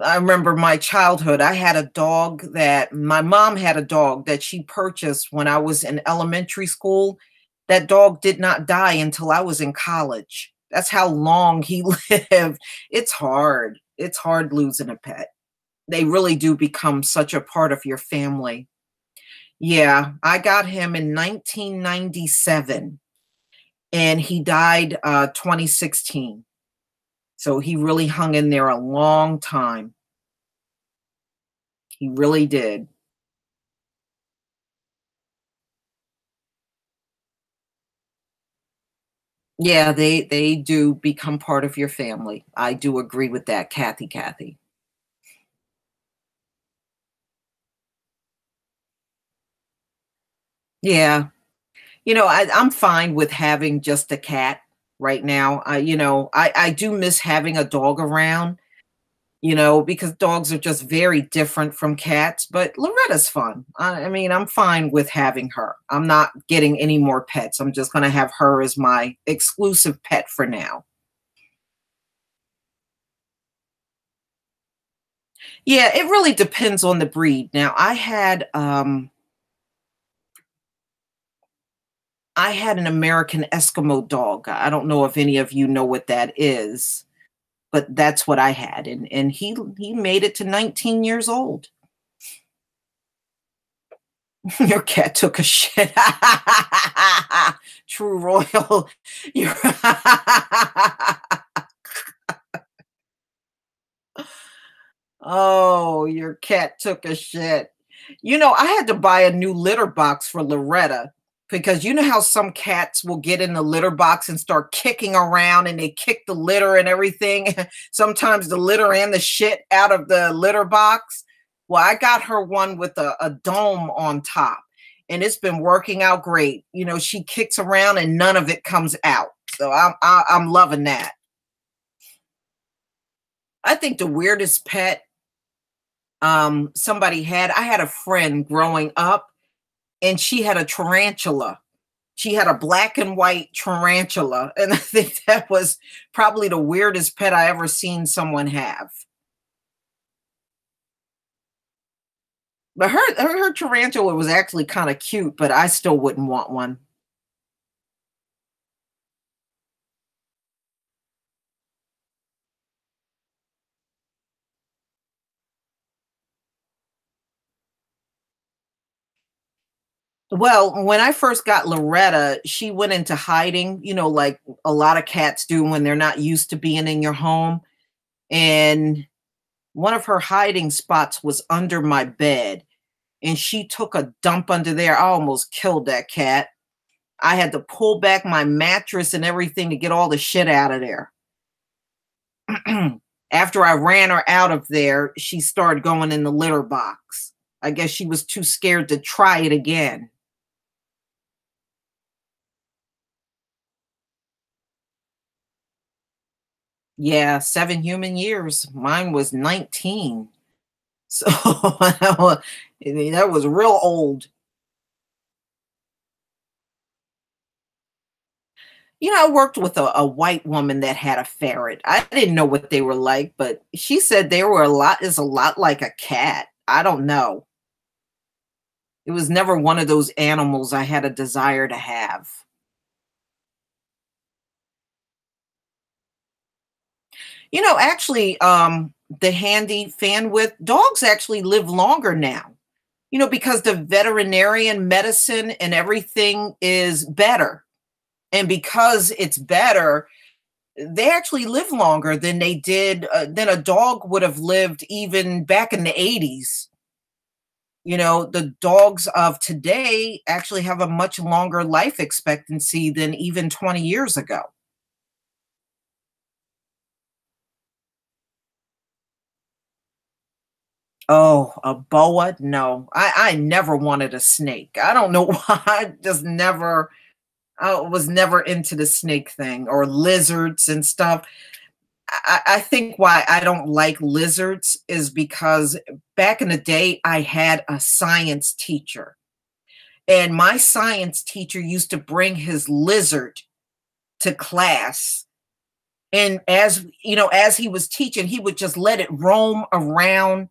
I remember my childhood. I had a dog that my mom had a dog that she purchased when I was in elementary school. That dog did not die until I was in college. That's how long he lived. It's hard. It's hard losing a pet. They really do become such a part of your family. Yeah, I got him in 1997 and he died 2016. So he really hung in there a long time. He really did. Yeah, they do become part of your family. I do agree with that, Kathy. Yeah. I'm fine with having just a cat right now. I do miss having a dog around, because dogs are just very different from cats, but Loretta's fun. I mean, I'm fine with having her. I'm not getting any more pets. I'm just going to have her as my exclusive pet for now. Yeah, it really depends on the breed. Now, I had an American Eskimo dog. I don't know if any of you know what that is, but that's what I had, and he made it to 19 years old. Your cat took a shit. True royal. You're Oh, your cat took a shit. I had to buy a new litter box for Loretta because you know how some cats will get in the litter box and start kicking around and they kick the litter and everything. Sometimes the litter and the shit out of the litter box. Well, I got her one with a dome on top and it's been working out great. She kicks around and none of it comes out. So I'm loving that. I think the weirdest pet somebody had, I had a friend growing up and she had a tarantula. She had a black and white tarantula, and I think that was probably the weirdest pet I ever seen someone have. But her tarantula was actually kind of cute, but I still wouldn't want one. Well, when I first got Loretta, she went into hiding, like a lot of cats do when they're not used to being in your home. And one of her hiding spots was under my bed. And she took a dump under there. I almost killed that cat. I had to pull back my mattress and everything to get all the shit out of there. After I ran her out of there, she started going in the litter box. I guess she was too scared to try it again. Yeah, 7 human years. Mine was 19. So that was real old. I worked with a white woman that had a ferret. I didn't know what they were like, but she said they were a lot like a cat. I don't know. It was never one of those animals I had a desire to have. Actually, the handy fan with dogs actually live longer now. Because the veterinarian medicine and everything is better. And because it's better, they actually live longer than they did than a dog would have lived even back in the 80s. The dogs of today actually have a much longer life expectancy than even 20 years ago. Oh, a boa? No, I never wanted a snake. I don't know why. I just never. I was never into the snake thing or lizards and stuff. I think why I don't like lizards is because back in the day, I had a science teacher. And my science teacher used to bring his lizard to class. And as you know, as he was teaching, he would just let it roam around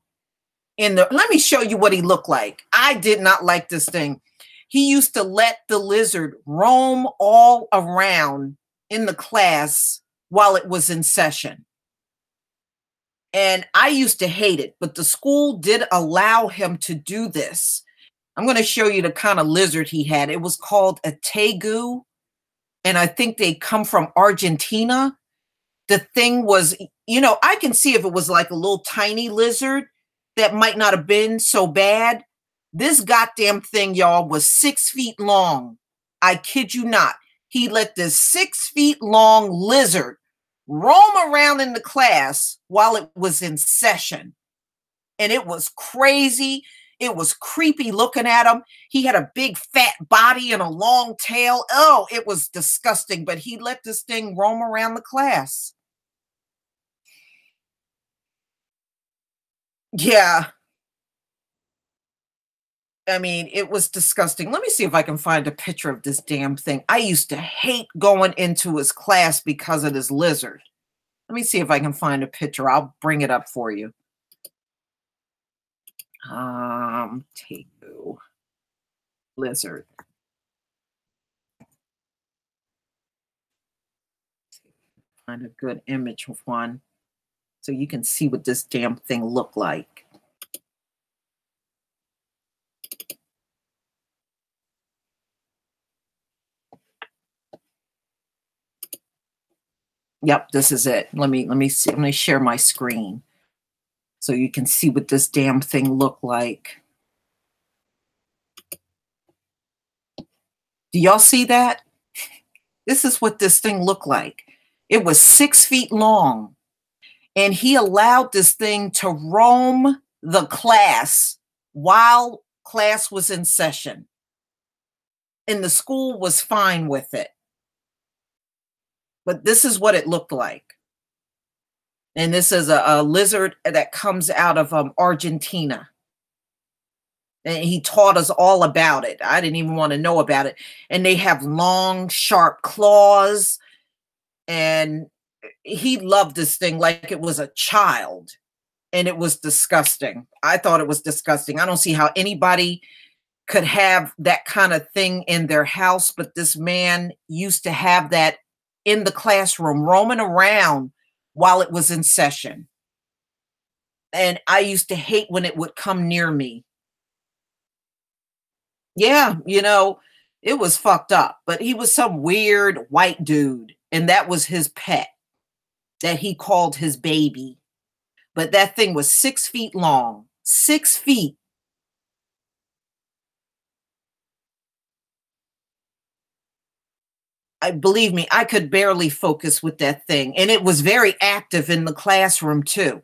in the, let me show you what he looked like. I did not like this thing. He used to let the lizard roam all around in the class while it was in session. And I used to hate it, but the school did allow him to do this. I'm going to show you the kind of lizard he had. It was called a tegu, and I think they come from Argentina. The thing was, you know, I can see if it was like a little tiny lizard, that might not have been so bad. This goddamn thing, y'all, was 6 feet long. I kid you not. He let this 6 feet long lizard roam around in the class while it was in session. And it was crazy. It was creepy looking at him. He had a big fat body and a long tail. Oh, it was disgusting. But he let this thing roam around the class. Yeah. I mean, it was disgusting. Let me see if I can find a picture of this damn thing. I used to hate going into his class because of this lizard. Let me see if I can find a picture. I'll bring it up for you. Tegu lizard. Find a good image of one so you can see what this damn thing looked like. Yep, this is it. Let me see. Let me share my screen so you can see what this damn thing looked like. Do y'all see that? This is what this thing looked like. It was 6 feet long, and he allowed this thing to roam the class while class was in session. And the school was fine with it. But this is what it looked like. And this is a lizard that comes out of Argentina. And he taught us all about it. I didn't even want to know about it. And they have long, sharp claws. And he loved this thing like it was a child. And it was disgusting. I thought it was disgusting. I don't see how anybody could have that kind of thing in their house. But this man used to have that in the classroom, roaming around while it was in session. And I used to hate when it would come near me. Yeah, you know, it was fucked up, but he was some weird white dude, and that was his pet that he called his baby. But that thing was 6 feet long, 6 feet. Believe me, I could barely focus with that thing. And it was very active in the classroom too.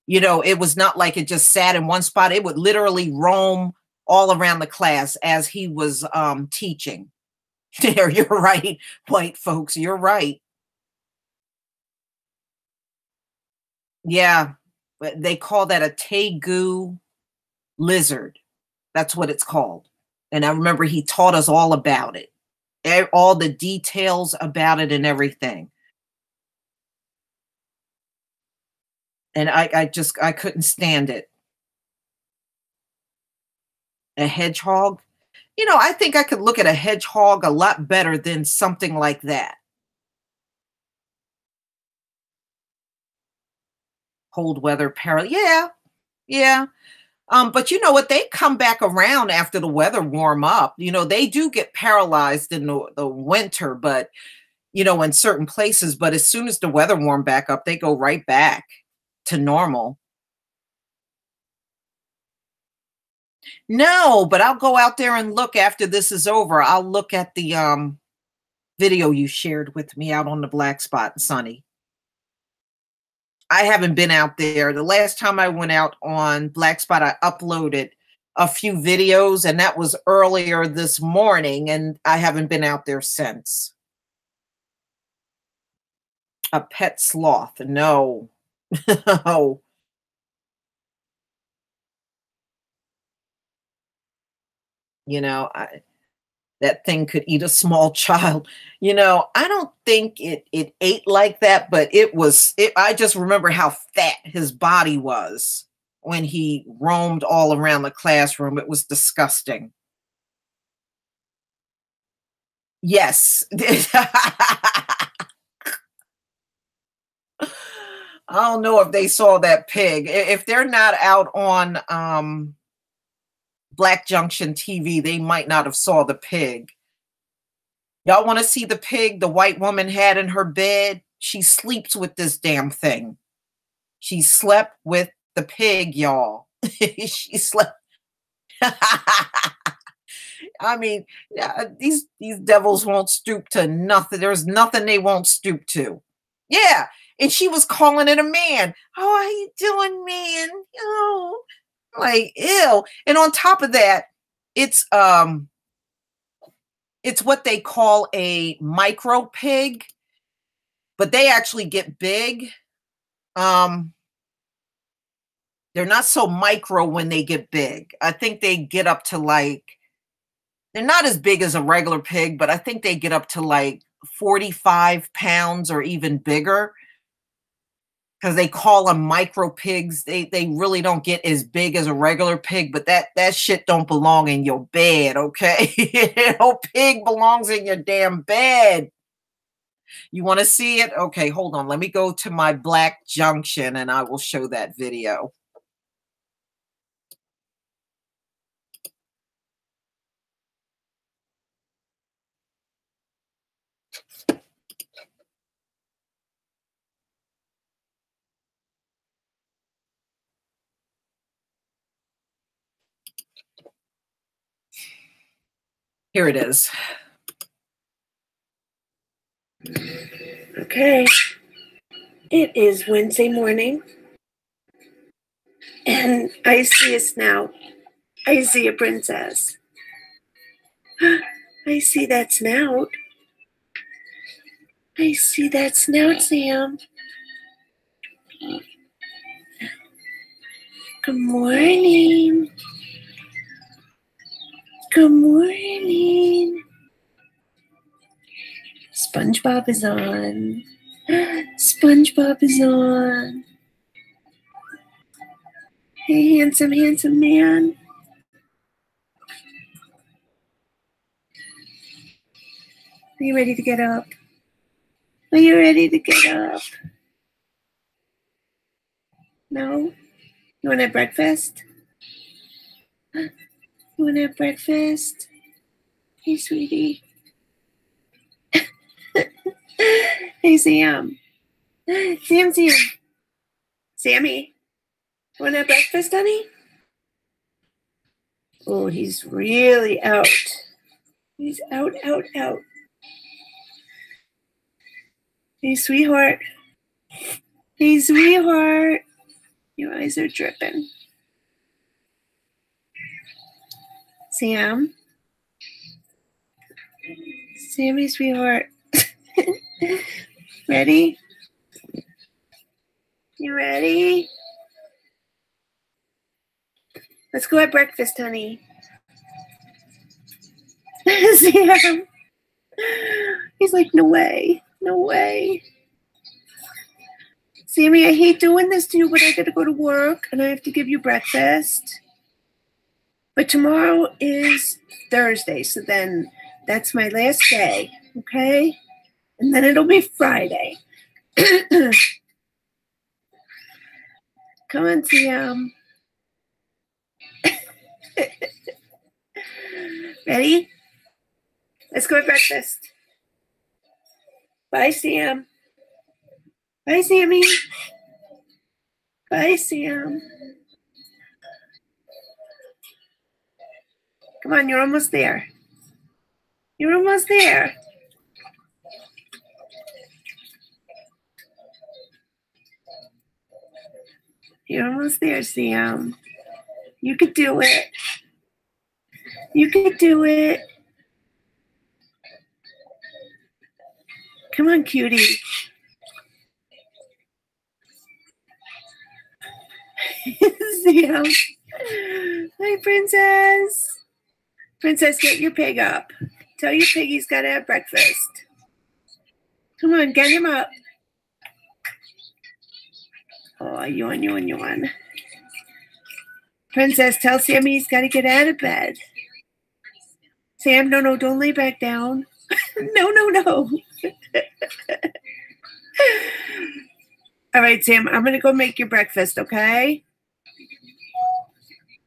You know, it was not like it just sat in one spot. It would literally roam all around the class as he was teaching. There, you're right, white folks, you're right. Yeah, but they call that a tegu lizard. That's what it's called. And I remember he taught us all about it, all the details about it and everything. And I couldn't stand it. A hedgehog? You know, I think I could look at a hedgehog a lot better than something like that. Cold weather peril. Yeah, yeah. But you know what? They come back around after the weather warm up. You know, they do get paralyzed in the winter, but, you know, in certain places. But as soon as the weather warm back up, they go right back to normal. No, but I'll go out there and look after this is over. I'll look at the video you shared with me out on the black spot, Sunny. I haven't been out there. The last time I went out on Black Spot, I uploaded a few videos, and that was earlier this morning, and I haven't been out there since. A pet sloth. No. No. You know, that thing could eat a small child. You know, I don't think it ate like that, but I just remember how fat his body was when he roamed all around the classroom. It was disgusting. Yes. I don't know if they saw that pig. If they're not out on Black Junction TV, they might not have saw the pig. Y'all want to see the pig the white woman had in her bed? She sleeps with this damn thing. She slept with the pig, y'all. She slept. I mean, these devils won't stoop to nothing. There's nothing they won't stoop to. Yeah. And she was calling it a man. Oh, how you doing, man? Oh, like, ew. And on top of that, it's what they call a micro pig, but they actually get big. They're not so micro when they get big. I think they get up to like, they're not as big as a regular pig, but I think they get up to like 45 pounds or even bigger. Because they call them micro pigs. They really don't get as big as a regular pig, but that shit don't belong in your bed, okay? No pig belongs in your damn bed. You want to see it? Okay, hold on. Let me go to my Black Junction and I will show that video. Here it is. Okay. It is Wednesday morning, and I see a snout. I see a princess. I see that snout. I see that snout, Sam. Good morning. Good morning. SpongeBob is on. SpongeBob is on. Hey, handsome, handsome man. Are you ready to get up? Are you ready to get up? No? You want to have breakfast? You want to have breakfast? Hey, sweetie. Hey, Sam. Sam. Sammy. Want to have breakfast, honey? Oh, he's really out. He's out. Hey, sweetheart. Hey, sweetheart. Your eyes are dripping. Sam. Sammy, sweetheart. Ready? You ready? Let's go have breakfast, honey. Sam. He's like, no way. No way. Sammy, I hate doing this to you, but I gotta go to work and I have to give you breakfast. But tomorrow is Thursday, so then that's my last day, okay? And then it'll be Friday. Come on, Sam. Ready? Let's go have breakfast. Bye, Sam. Bye, Sammy. Bye, Sam. Come on, you're almost there. You're almost there. You're almost there, Sam. You could do it. You can do it. Come on, cutie. Sam. Hi, Princess. Princess, get your pig up. Tell your pig he's got to have breakfast. Come on, get him up. Oh, yawn. Princess, tell Sammy he's got to get out of bed. Sam, no, don't lay back down. No. All right, Sam, I'm going to go make your breakfast, okay?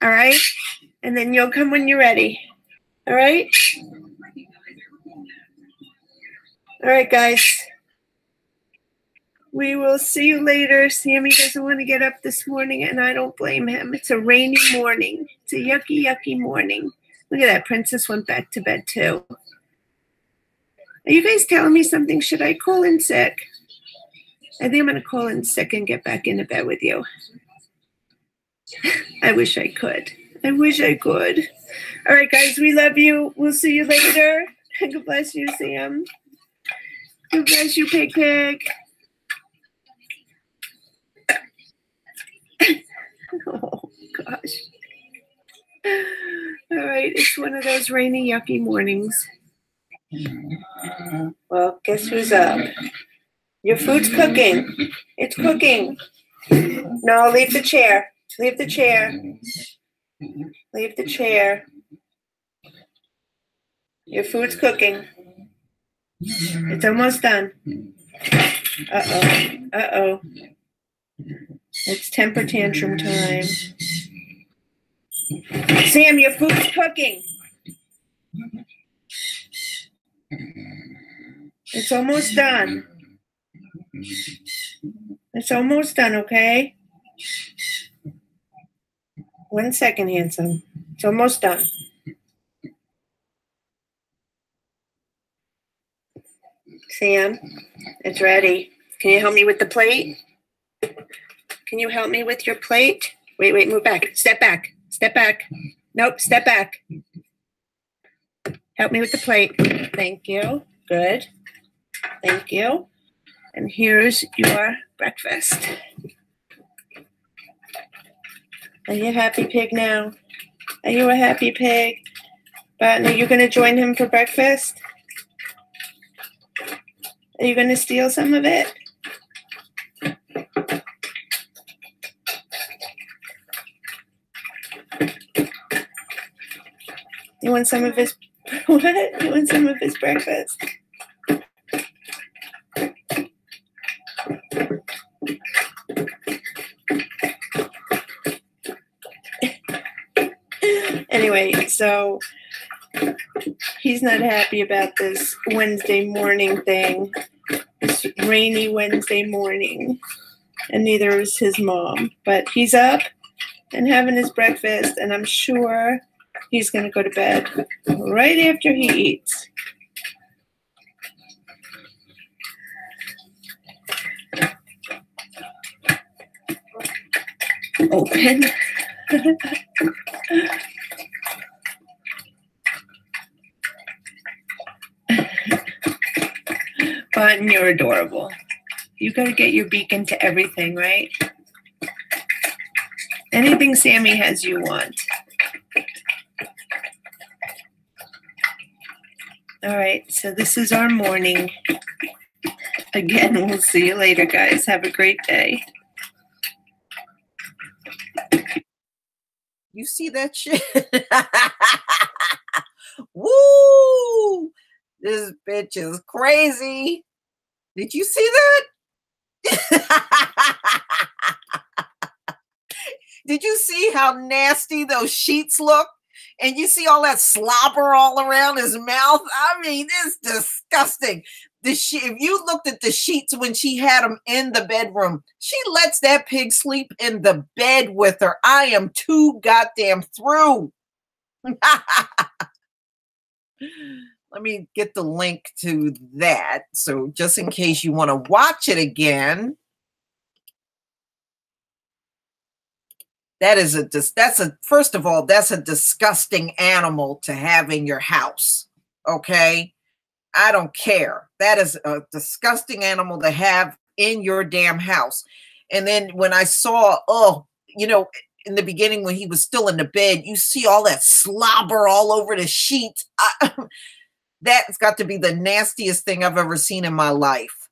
All right? And then you'll come when you're ready. All right? All right, guys. We will see you later. Sammy doesn't want to get up this morning, and I don't blame him. It's a rainy morning. It's a yucky morning. Look at that. Princess went back to bed, too. Are you guys telling me something? Should I call in sick? I think I'm going to call in sick and get back into bed with you. I wish I could. All right, guys, we love you. We'll see you later. God bless you, Sam. God bless you, Pig. Oh, gosh. All right, it's one of those rainy, yucky mornings. Well, guess who's up? Your food's cooking. It's cooking. No, leave the chair. Leave the chair. Your food's cooking. It's almost done. Uh-oh. It's temper tantrum time. Sam, your food's cooking. It's almost done. Okay? 1 second, handsome. It's almost done. Sam, it's ready. Can you help me with the plate? Can you help me with your plate? Wait, move back. Step back. Nope, step back. Help me with the plate. Thank you. Good. Thank you. And here's your breakfast. Are you a happy pig now? Are you a happy pig? But are you going to join him for breakfast? Are you going to steal some of it? You want some of his what? You want some of his breakfast? Anyway, so he's not happy about this Wednesday morning thing, this rainy Wednesday morning, and neither is his mom. But he's up and having his breakfast, and I'm sure he's going to go to bed right after he eats. Open. But you're adorable. You got to get your beak into everything, right? Anything Sammy has you want. All right, so this is our morning. Again, we'll see you later, guys. Have a great day. You see that shit? Woo! This bitch is crazy. Did you see that? Did you see how nasty those sheets look? And you see all that slobber all around his mouth? I mean, it's disgusting. If you looked at the sheets when she had him in the bedroom, she lets that pig sleep in the bed with her. I am too goddamn through. Let me get the link to that. So just in case you want to watch it again. That is first of all, that's a disgusting animal to have in your house. Okay. I don't care. That is a disgusting animal to have in your damn house. And then when I saw, in the beginning when he was still in the bed, you see all that slobber all over the sheets. That's got to be the nastiest thing I've ever seen in my life.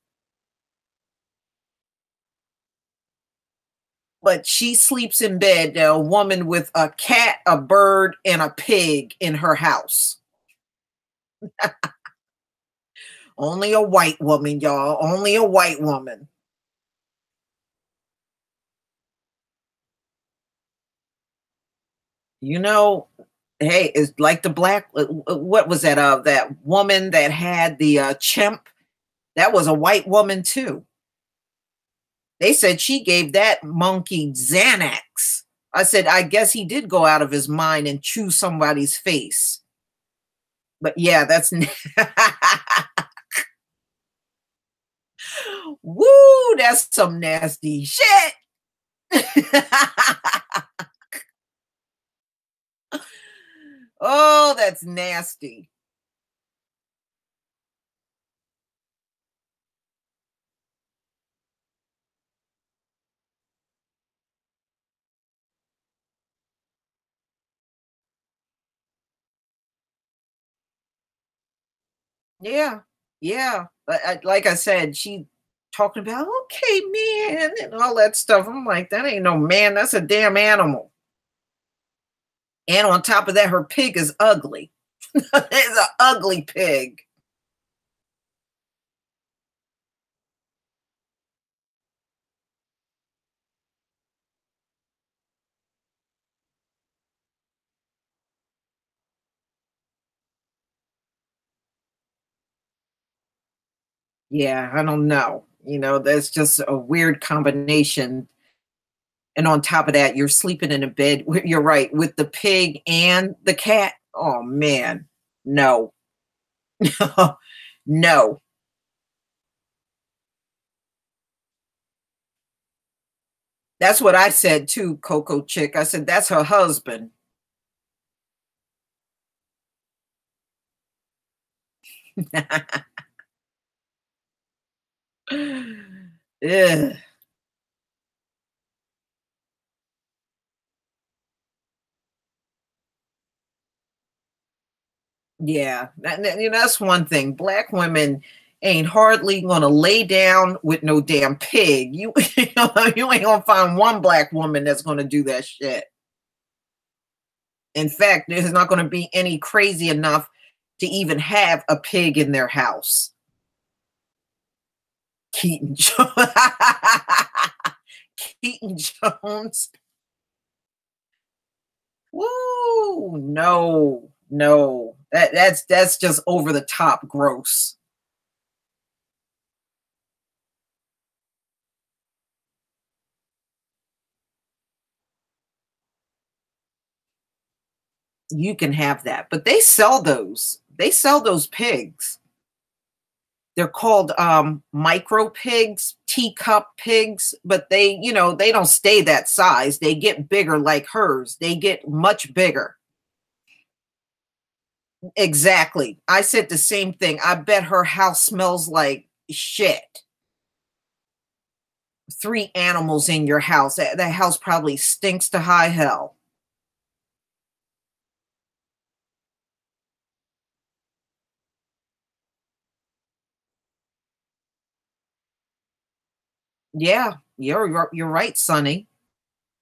But she sleeps in bed, a woman with a cat, a bird, and a pig in her house. Only a white woman, y'all. Only a white woman. Hey, it's like the black, what was that? That woman that had the chimp? That was a white woman too. They said she gave that monkey Xanax. I said, I guess he did go out of his mind and chew somebody's face. But yeah, that's... Woo, that's some nasty shit. Oh, that's nasty. Yeah, yeah. Like I said, she talking about, okay, man, and all that stuff. I'm like, that ain't no man. That's a damn animal. And on top of that, her pig is ugly. It's an ugly pig. Yeah, I don't know. That's just a weird combination. And on top of that, you're sleeping in a bed. You're right, with the pig and the cat. Oh, man. No. No. That's what I said too, Coco Chick. I said, that's her husband. Ugh. Yeah, that's one thing. Black women ain't hardly gonna lay down with no damn pig. You ain't gonna find one black woman that's gonna do that shit. In fact, there's not gonna be any crazy enough to even have a pig in their house. Keaton Jones. Keaton Jones. Woo! No. That's just over the top gross. You can have that, but they sell those. They sell those pigs. They're called micro pigs, teacup pigs, but they don't stay that size. They get bigger like hers. They get much bigger. Exactly. I said the same thing. I bet her house smells like shit. 3 animals in your house. That house probably stinks to high hell. Yeah, you're right, Sonny.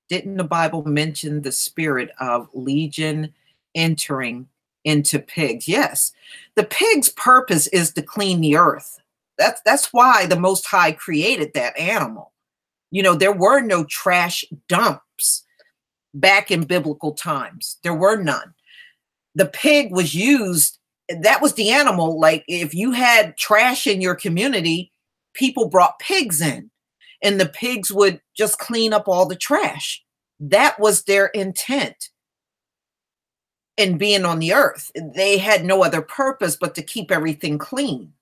Didn't the Bible mention the spirit of legion entering into pigs? Yes. The pig's purpose is to clean the earth. That's why the Most High created that animal. There were no trash dumps back in biblical times. There were none. The pig was used, that was the animal. Like if you had trash in your community, people brought pigs in. And the pigs would just clean up all the trash. That was their intent in being on the earth. They had no other purpose but to keep everything clean.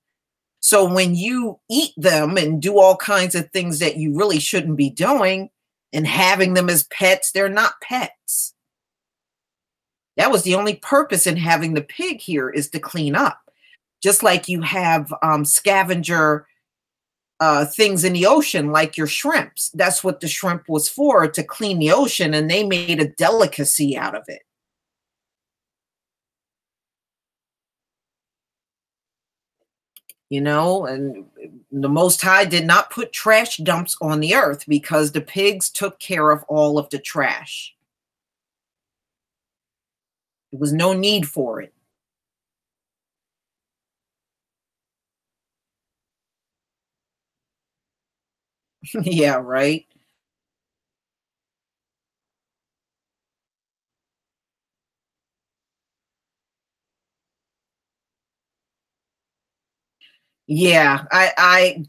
So when you eat them and do all kinds of things that you really shouldn't be doing, and having them as pets. They're not pets. That was the only purpose in having the pig here, is to clean up. Just like you have scavenger things in the ocean, like your shrimps. That's what the shrimp was for, to clean the ocean, and they made a delicacy out of it. You know, and the Most High did not put trash dumps on the earth because the pigs took care of all of the trash. There was no need for it. Yeah, right. Yeah,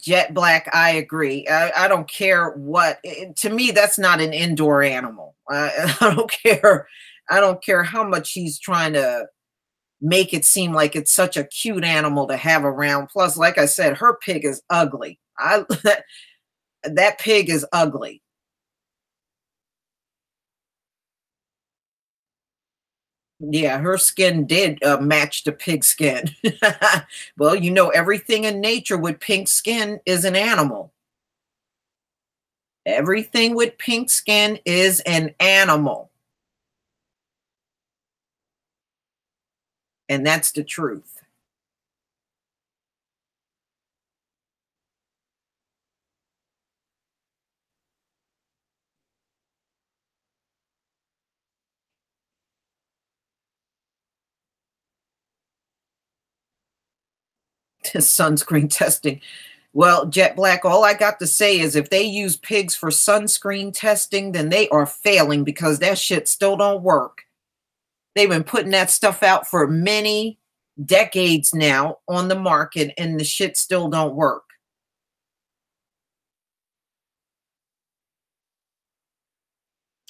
Jet Black, I agree. I don't care what. To me, that's not an indoor animal. I don't care. I don't care how much he's trying to make it seem like it's such a cute animal to have around. Plus, like I said, her pig is ugly. That pig is ugly. Yeah, her skin did match the pig skin. Well, you know, everything in nature with pink skin is an animal. Everything with pink skin is an animal. And that's the truth. Sunscreen testing. Well, Jet Black, all I got to say is if they use pigs for sunscreen testing, then they are failing, because that shit still don't work. They've been putting that stuff out for many decades now on the market, and the shit still don't work.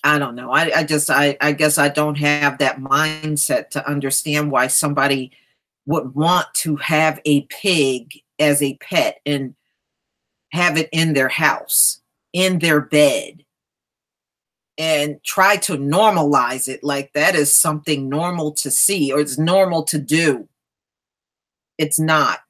I don't know. I guess I don't have that mindset to understand why somebody would want to have a pig as a pet and have it in their house, in their bed, and try to normalize it like that is something normal to see, or it's normal to do. It's not.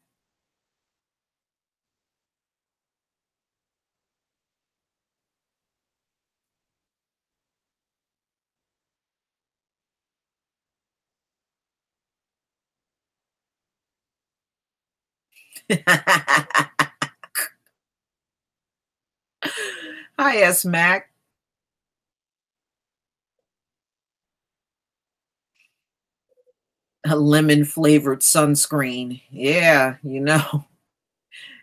Hi, S Mac. A lemon flavored sunscreen. Yeah, you know,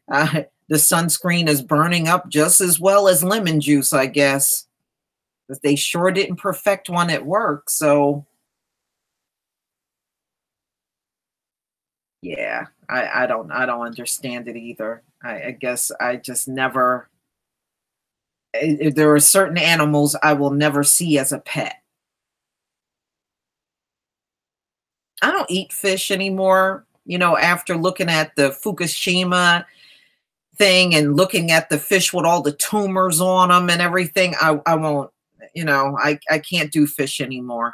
the sunscreen is burning up just as well as lemon juice, I guess. But they sure didn't perfect one at work. So, yeah, I don't understand it either. I guess I just never. There are certain animals I will never see as a pet. I don't eat fish anymore. You know, after looking at the Fukushima thing and looking at the fish with all the tumors on them and everything, I won't, you know, I can't do fish anymore.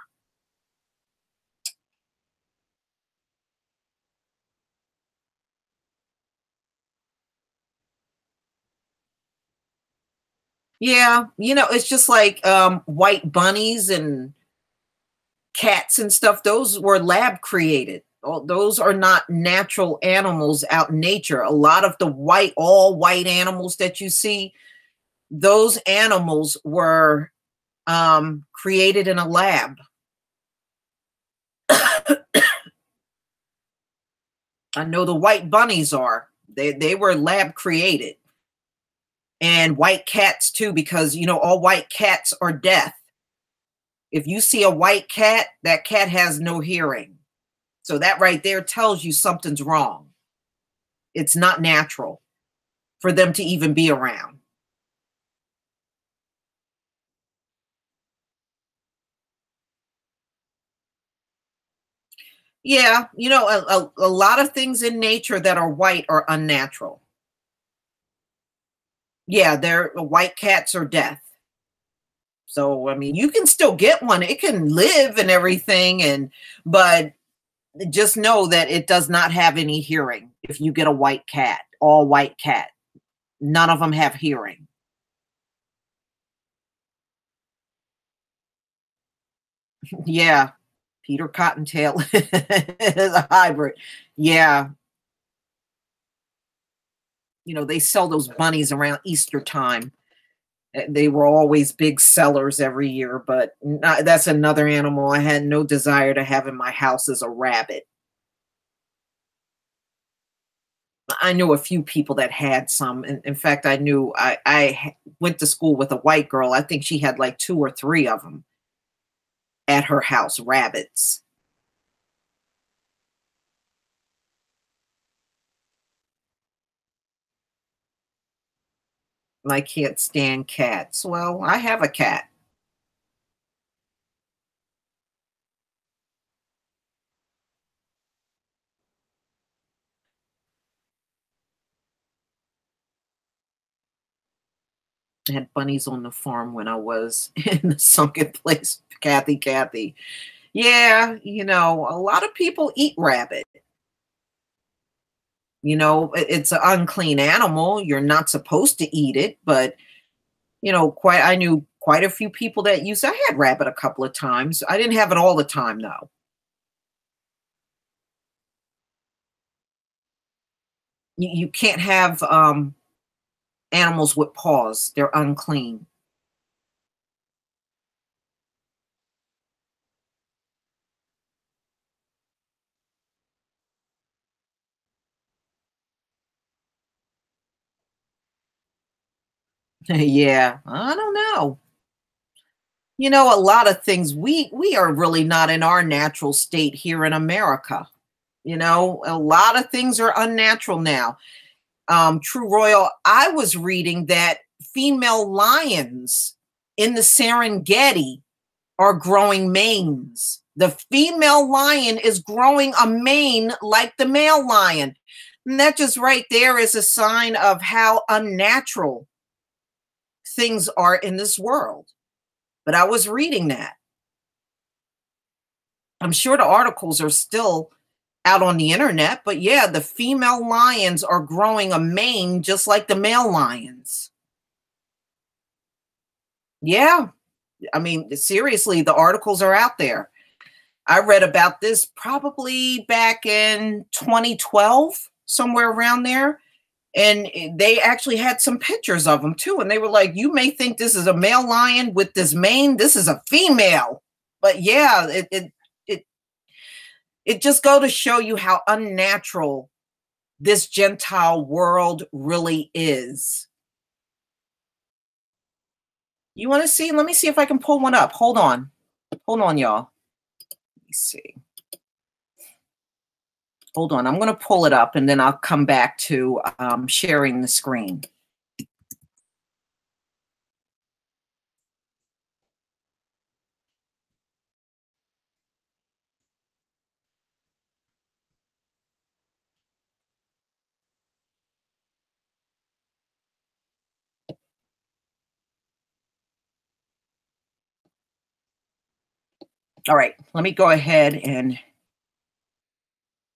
Yeah, you know, it's just like white bunnies and cats and stuff. Those were lab created. Those are not natural animals out in nature. A lot of the all white animals that you see, those animals were created in a lab. I know the white bunnies are. They were lab created. And white cats too, because you know all white cats are deaf. If you see a white cat, that cat has no hearing. So that right there tells you something's wrong. It's not natural for them to even be around. Yeah, you know, a lot of things in nature that are white are unnatural. Yeah, they're white cats are deaf. So, I mean, you can still get one. It can live and everything, but just know that it does not have any hearing. If you get a white cat, all white cat, none of them have hearing. Yeah, Peter Cottontail is a hybrid. Yeah. You know, they sell those bunnies around Easter time. They were always big sellers every year, but that's another animal I had no desire to have in my house as a rabbit. I knew a few people that had some. In fact, I went to school with a white girl. I think she had like 2 or 3 of them at her house, rabbits. I can't stand cats. Well, I have a cat. I had bunnies on the farm when I was in the sunken place. Kathy. Yeah, you know, a lot of people eat rabbit. You know, it's an unclean animal. You're not supposed to eat it, but you know, I knew quite a few people that used. I had rabbit a couple of times. I didn't have it all the time though. You can't have animals with paws. They're unclean. Yeah, I don't know. You know, a lot of things we are really not in our natural state here in America. You know, a lot of things are unnatural now. True Royal, I was reading that female lions in the Serengeti are growing manes. The female lion is growing a mane like the male lion. And that just right there is a sign of how unnatural things are in this world. But I was reading that. I'm sure the articles are still out on the internet, but yeah, the female lions are growing a mane just like the male lions. Yeah. I mean, seriously, the articles are out there. I read about this probably back in 2012, somewhere around there. And they actually had some pictures of them too. And they were like, you may think this is a male lion with this mane. This is a female. But yeah, it just go to show you how unnatural this Gentile world really is. You want to see? Let me see if I can pull one up. Hold on, y'all. Let me see. Hold on, I'm going to pull it up and then I'll come back to sharing the screen. All right, let me go ahead and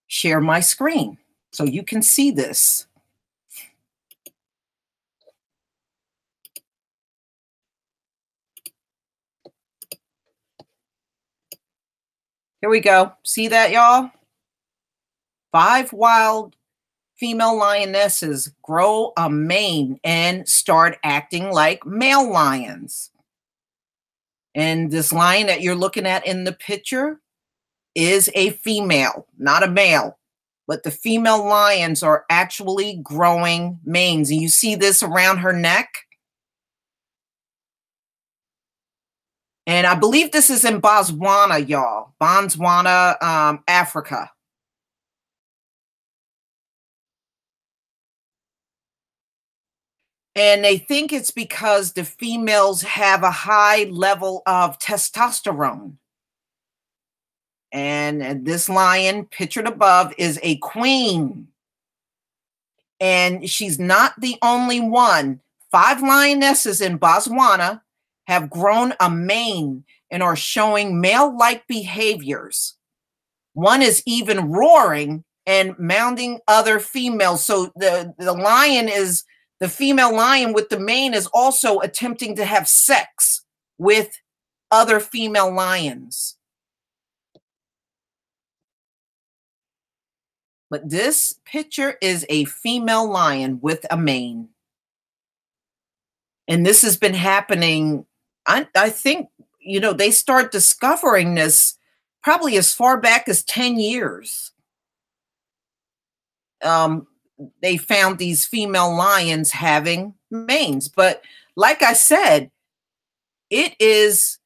share my screen so you can see this. Here we go. See that, y'all? 5 wild female lionesses grow a mane and start acting like male lions. And this lion that you're looking at in the picture is a female, not a male. But the female lions are actually growing manes. And you see this around her neck? And I believe this is in Botswana, y'all. Botswana, Africa. And they think it's because the females have a high level of testosterone. And this lion pictured above is a queen. And she's not the only one. 5 lionesses in Botswana have grown a mane and are showing male-like behaviors. One is even roaring and mounting other females. So the female lion with the mane is also attempting to have sex with other female lions. But this picture is a female lion with a mane. And this has been happening, I think, they start discovering this probably as far back as 10 years. They found these female lions having manes. But like I said, it's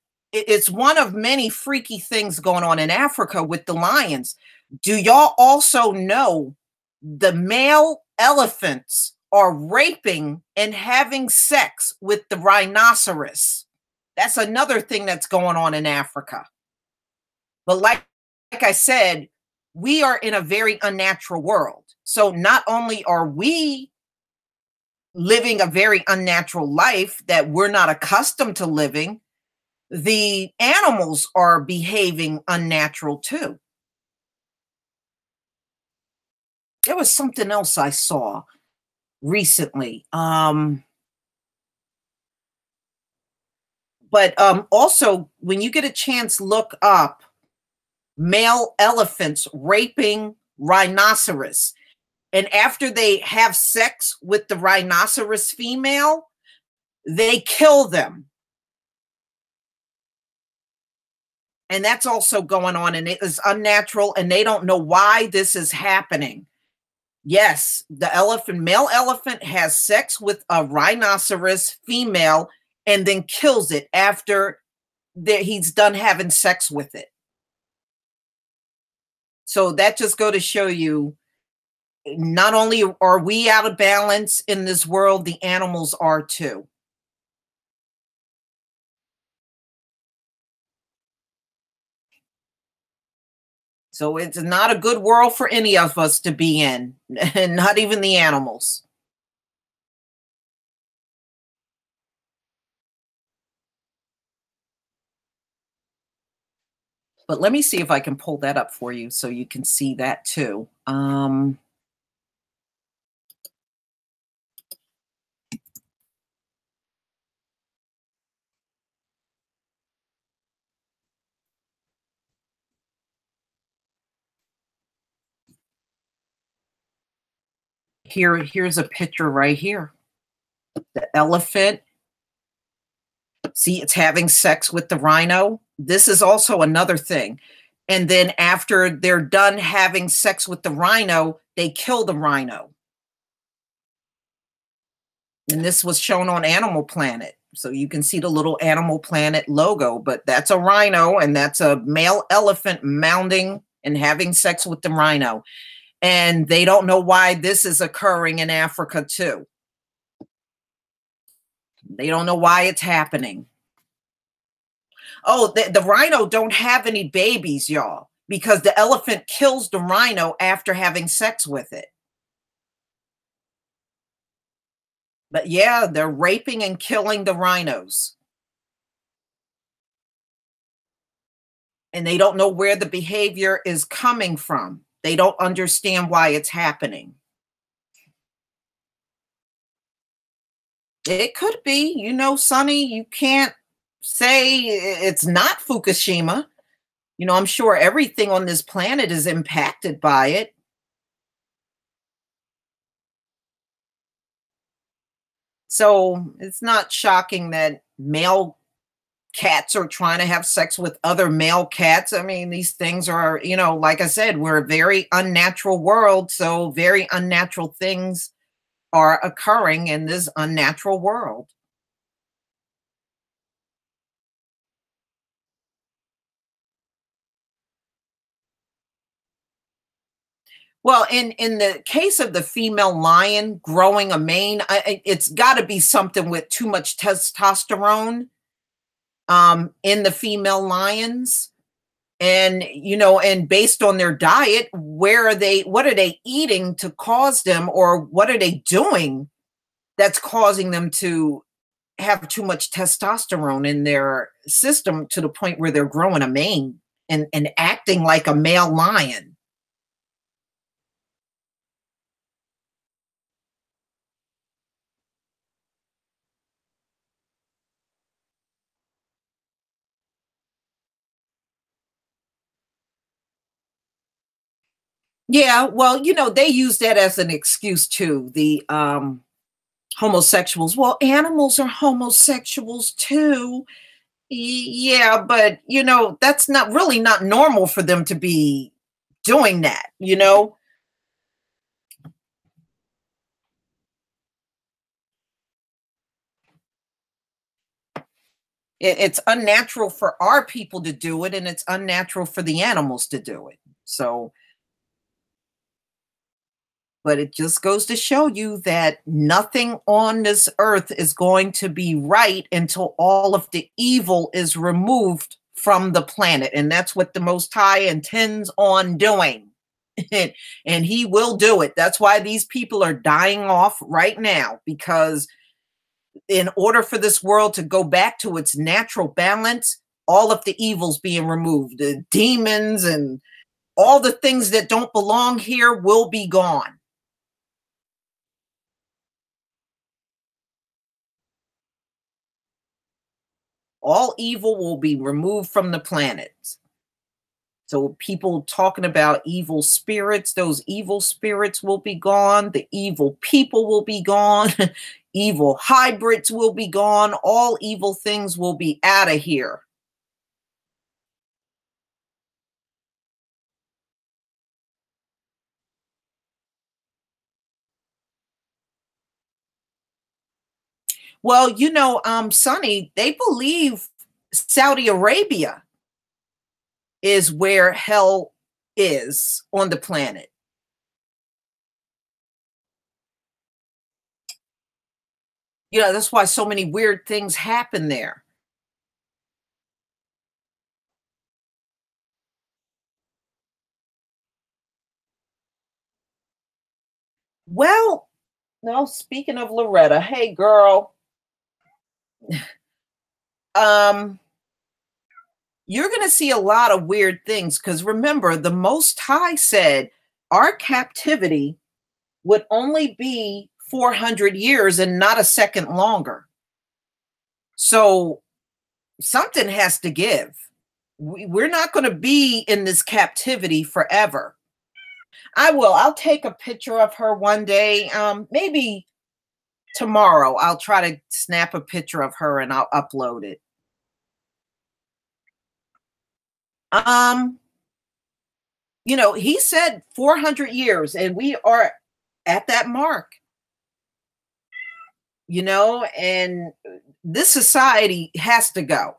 one of many freaky things going on in Africa with the lions. Do y'all also know the male elephants are raping and having sex with the rhinoceros? That's another thing that's going on in Africa. But like I said, we are in a very unnatural world. So not only are we living a very unnatural life that we're not accustomed to living, the animals are behaving unnatural too. There was something else I saw recently. But also, when you get a chance, look up male elephants raping rhinoceros. And after they have sex with the rhinoceros female, they kill them. And that's also going on, and it is unnatural, and they don't know why this is happening. Yes, the male elephant has sex with a rhinoceros female and then kills it after he's done having sex with it. So that just goes to show you, not only are we out of balance in this world, the animals are too. So it's not a good world for any of us to be in, and not even the animals. But let me see if I can pull that up for you so you can see that too. Here's a picture right here. The elephant. See, it's having sex with the rhino. This is also another thing. And then after they're done having sex with the rhino, they kill the rhino. And this was shown on Animal Planet. So you can see the little Animal Planet logo, but that's a rhino, and that's a male elephant mounting and having sex with the rhino. And they don't know why this is occurring in Africa too. They don't know why it's happening. Oh, the rhino don't have any babies, y'all, because the elephant kills the rhino after having sex with it. But yeah, they're raping and killing the rhinos. And they don't know where the behavior is coming from. They don't understand why it's happening. It could be, Sonny, you can't say it's not Fukushima. I'm sure everything on this planet is impacted by it. So it's not shocking that male cats are trying to have sex with other male cats. I mean, these things are, like I said, we're a very unnatural world. So very unnatural things are occurring in this unnatural world. Well, in the case of the female lion growing a mane, it's got to be something with too much testosterone in the female lions. And, and based on their diet, what are they eating to cause them, or what are they doing that's causing them to have too much testosterone in their system to the point where they're growing a mane and acting like a male lion. Yeah, well, they use that as an excuse too. The homosexuals. Well, animals are homosexuals too. Yeah, but that's not really not normal for them to be doing that. It's unnatural for our people to do it, and it's unnatural for the animals to do it. So, but it just goes to show you that nothing on this earth is going to be right until all of the evil is removed from the planet. And that's what the Most High intends on doing. And he will do it. That's why these people are dying off right now, because in order for this world to go back to its natural balance, all of the evils being removed, the demons and all the things that don't belong here will be gone. All evil will be removed from the planet. So people talking about evil spirits, those evil spirits will be gone. The evil people will be gone. Evil hybrids will be gone. All evil things will be out of here. Well, Sonny, they believe Saudi Arabia is where hell is on the planet. That's why so many weird things happen there. Well, no, speaking of Loretta, hey girl. You're going to see a lot of weird things, because remember, the Most High said our captivity would only be 400 years and not a second longer. So something has to give. We're not going to be in this captivity forever. I will. I'll take a picture of her one day. Maybe tomorrow I'll try to snap a picture of her and I'll upload it. He said 400 years, and we are at that mark. And this society has to go,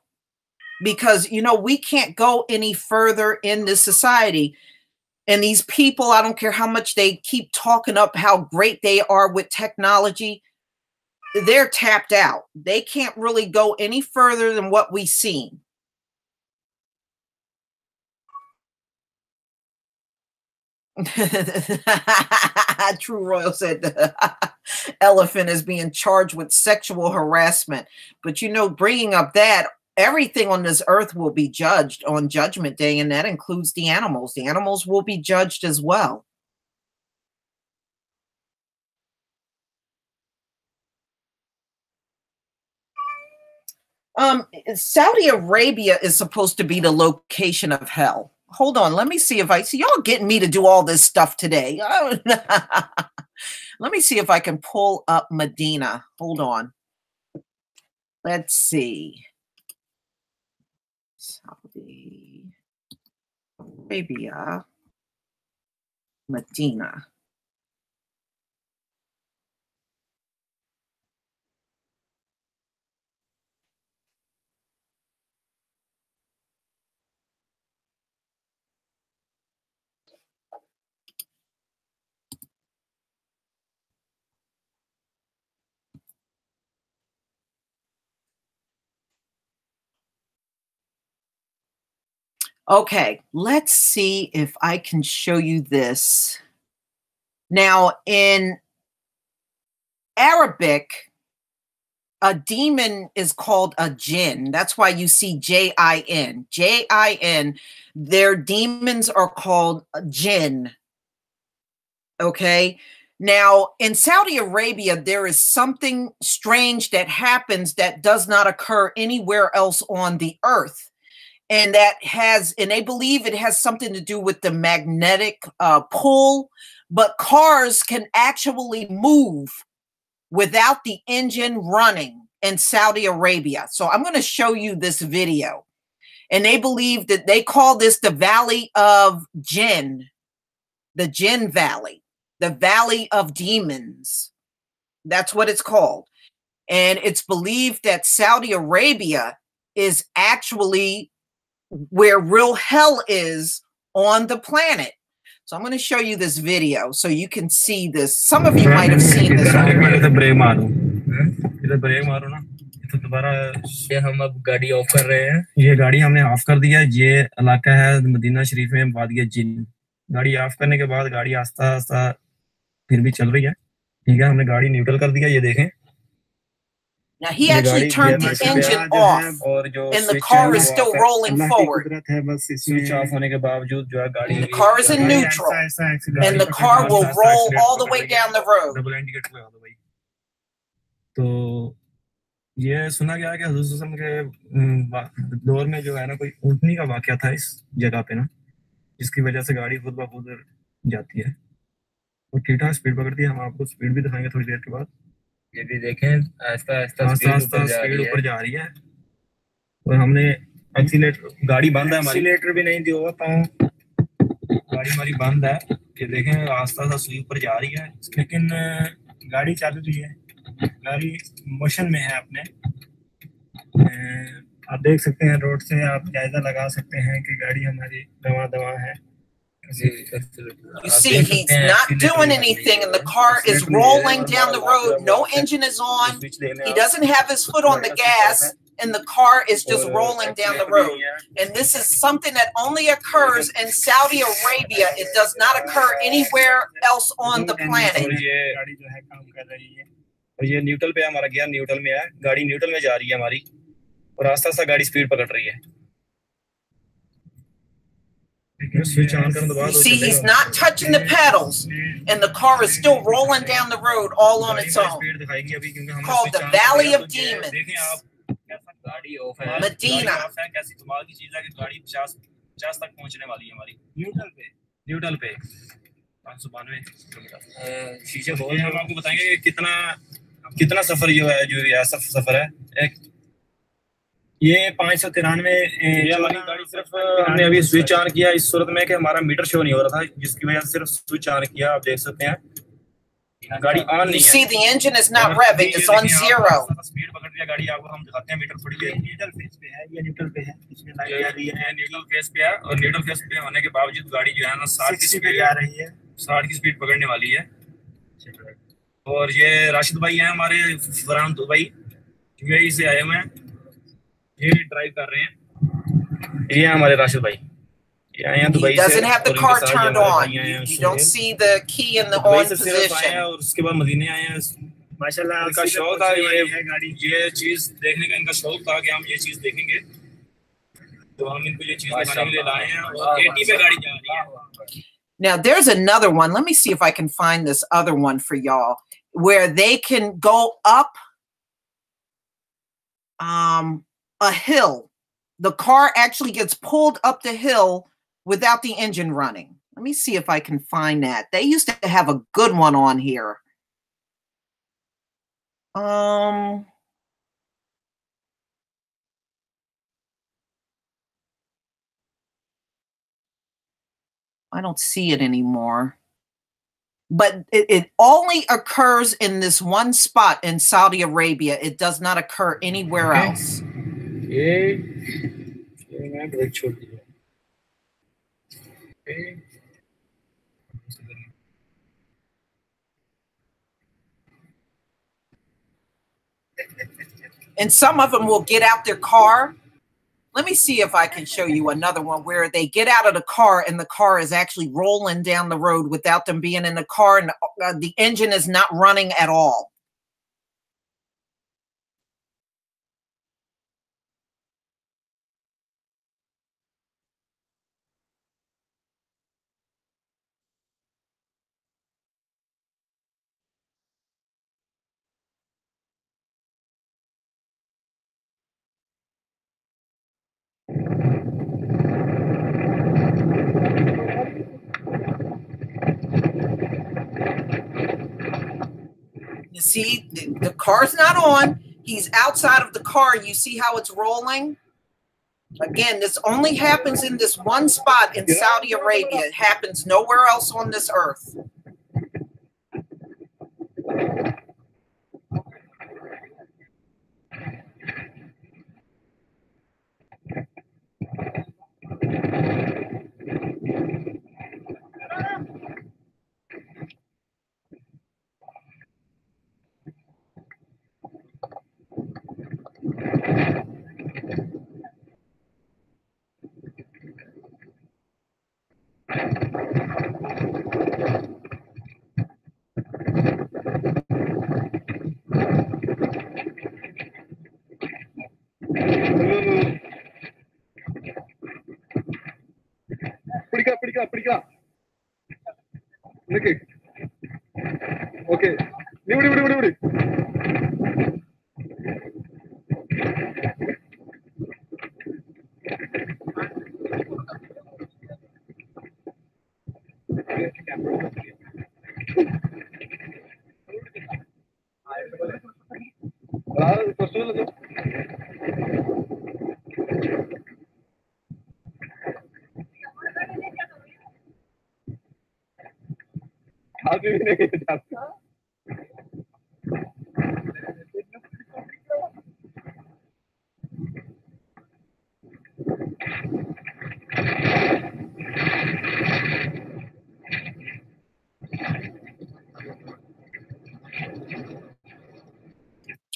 because we can't go any further in this society. And these people, I don't care how much they keep talking up how great they are with technology, they're tapped out. They can't really go any further than what we've seen. True Royal said the elephant is being charged with sexual harassment. But bringing up that, everything on this earth will be judged on Judgment Day, and that includes the animals. The animals will be judged as well. Saudi Arabia is supposed to be the location of hell. Hold on, let me see if I see y'all getting me to do all this stuff today. Let me see if I can pull up Medina. Hold on. Let's see. Saudi Arabia, Medina. Okay, let's see if I can show you this. Now, in Arabic, a demon is called a jinn. That's why you see J-I-N. J-I-N. Their demons are called jinn. Okay? Now, in Saudi Arabia, there is something strange that happens that does not occur anywhere else on the earth. And they believe it has something to do with the magnetic pull, but cars can actually move without the engine running in Saudi Arabia. So I'm going to show you this video. And they believe that they call this the Valley of Jinn, the Jinn Valley, the Valley of Demons. That's what it's called. And it's believed that Saudi Arabia is actually where real hell is on the planet. So I'm going to show you this video so you can see this. Some of you might have seen this already. तो दोबारा ये हम अब गाड़ी of कर रहे हैं। ये गाड़ी हमने ऑफ कर दिया। ये इलाका है मदीना शरीफ में वादिया जिन। गाड़ी ऑफ करने के बाद गाड़ी आस्ता आस्ता फिर भी चल रही है। ठीक है, हमने गाड़ी न्यूट्रल कर दिया। ये देखें। Now he actually turned the engine off, and the car is still rolling forward. Switch off होने के बावजूद जो है गाड़ी, the car is in neutral, and the car will roll all the way down the road. Double indicator लगा दो भाई। तो ये सुना गया कि हुज़ूर सल्लल्लाहु अलैहि वसल्लम के दौर में जो है ना कोई ऊँटनी का वाकया था इस जगह पे ना, जिसकी वजह से गाड़ी खुद ब खुद जाती है और ठीक ठाक स्पीड पकड़ती है। हम आपको स्पीड भी दिखाएंगे थोड़ी देर के बाद। ये भी देखें, आहिस्ता आहिस्ता स्पीड ऊपर जा रही है। और हमने एक्सीलेटर, गाड़ी बंद है हमारी, एक्सीलेटर भी नहीं दिया हुआ, गाड़ी हमारी बंद है। ये देखें, आहिस्ता आहिस्ता स्पीड ऊपर जा रही है, लेकिन गाड़ी चल रही है, गाड़ी मोशन में है अपने। आप देख सकते हैं रोड से, आप जायजा लगा सकते हैं कि गाड़ी हमारी दवा है। You see, he's not doing anything, and the car is rolling down the road. No engine is on. He doesn't have his foot on the gas, and the car is just rolling down the road. And this is something that only occurs in Saudi Arabia. It does not occur anywhere else on the planet. और ये neutral पे हमारा gear neutral में है, गाड़ी neutral में जा रही है हमारी, और आस्ता आस्ता गाड़ी स्पीड पकड़ रही है। स्विच ऑन करने के बाद you see, he's not touching the pedals, and the car is still rolling down the road all on its own. Called the Valley of Demons. Medina. कैसी कमाल की चीज है कि गाड़ी 50 तक पहुंचने वाली है हमारी न्यूट्रल पे 592 शीशे खोल के हम आपको बताएंगे कि कितना सफर जो है सफर है। ये 593 ये हमारी गाड़ी सिर्फ हमने अभी स्विच ऑन किया इस सूरत में कि हमारा मीटर शो नहीं हो रहा था, जिसकी वजह से सिर्फ स्विच ऑन किया। आप देख सकते हैं गाड़ी ऑन नहीं है। You see, the engine is not revving; it's on zero. Speed पकड़ लिया गाड़ी, आपको हम दिखाते हैं मीटर थोड़ी देर। न्यूट्रल फेस पे है, ये न्यूट्रल पे है, इसमें लाइट आ रही है, न्यूट्रल फेस पे है। और न्यूट्रल फेस पे होने के बावजूद गाड़ी जो है ना 60 की स्पीड आ रही है, 60 की स्पीड पकड़ने वाली है। और ये राशिद भाई हैं हमारे फराम दुबई यूएई से आए हुए हैं, ये ड्राइव कर रहे हैं। ये हमारे राशिद भाई, ये आए हैं दुबई से। He doesn't have the car turned on. You don't see the key in the on position. और उसके बाद मदीने आए हैं। माशाल्लाह इनका शौक था ये चीज देखने का, इनका शौक था कि हम ये चीज देखेंगे, तो हम इनको ये चीज दिखाने के लिए लाए हैं। और 80 पे गाड़ी जा रही है। Now there's another one. Let me see if I can find this other one for y'all, where they can go up a hill. The car actually gets pulled up the hill without the engine running. Let me see if I can find that. They used to have a good one on here. I don't see it anymore. But it only occurs in this one spot in Saudi Arabia. It does not occur anywhere else. And some of them will get out their car. Let me see if I can show you another one where they get out of the car and the car is actually rolling down the road without them being in the car, and the engine is not running at all. You see, the car's not on. He's outside of the car. You see how it's rolling? Again, this only happens in this one spot in Saudi Arabia. It happens nowhere else on this earth. പിടിക്കാം നിക്ക് okay VT പ്രശ്നമില്ലല്ലോ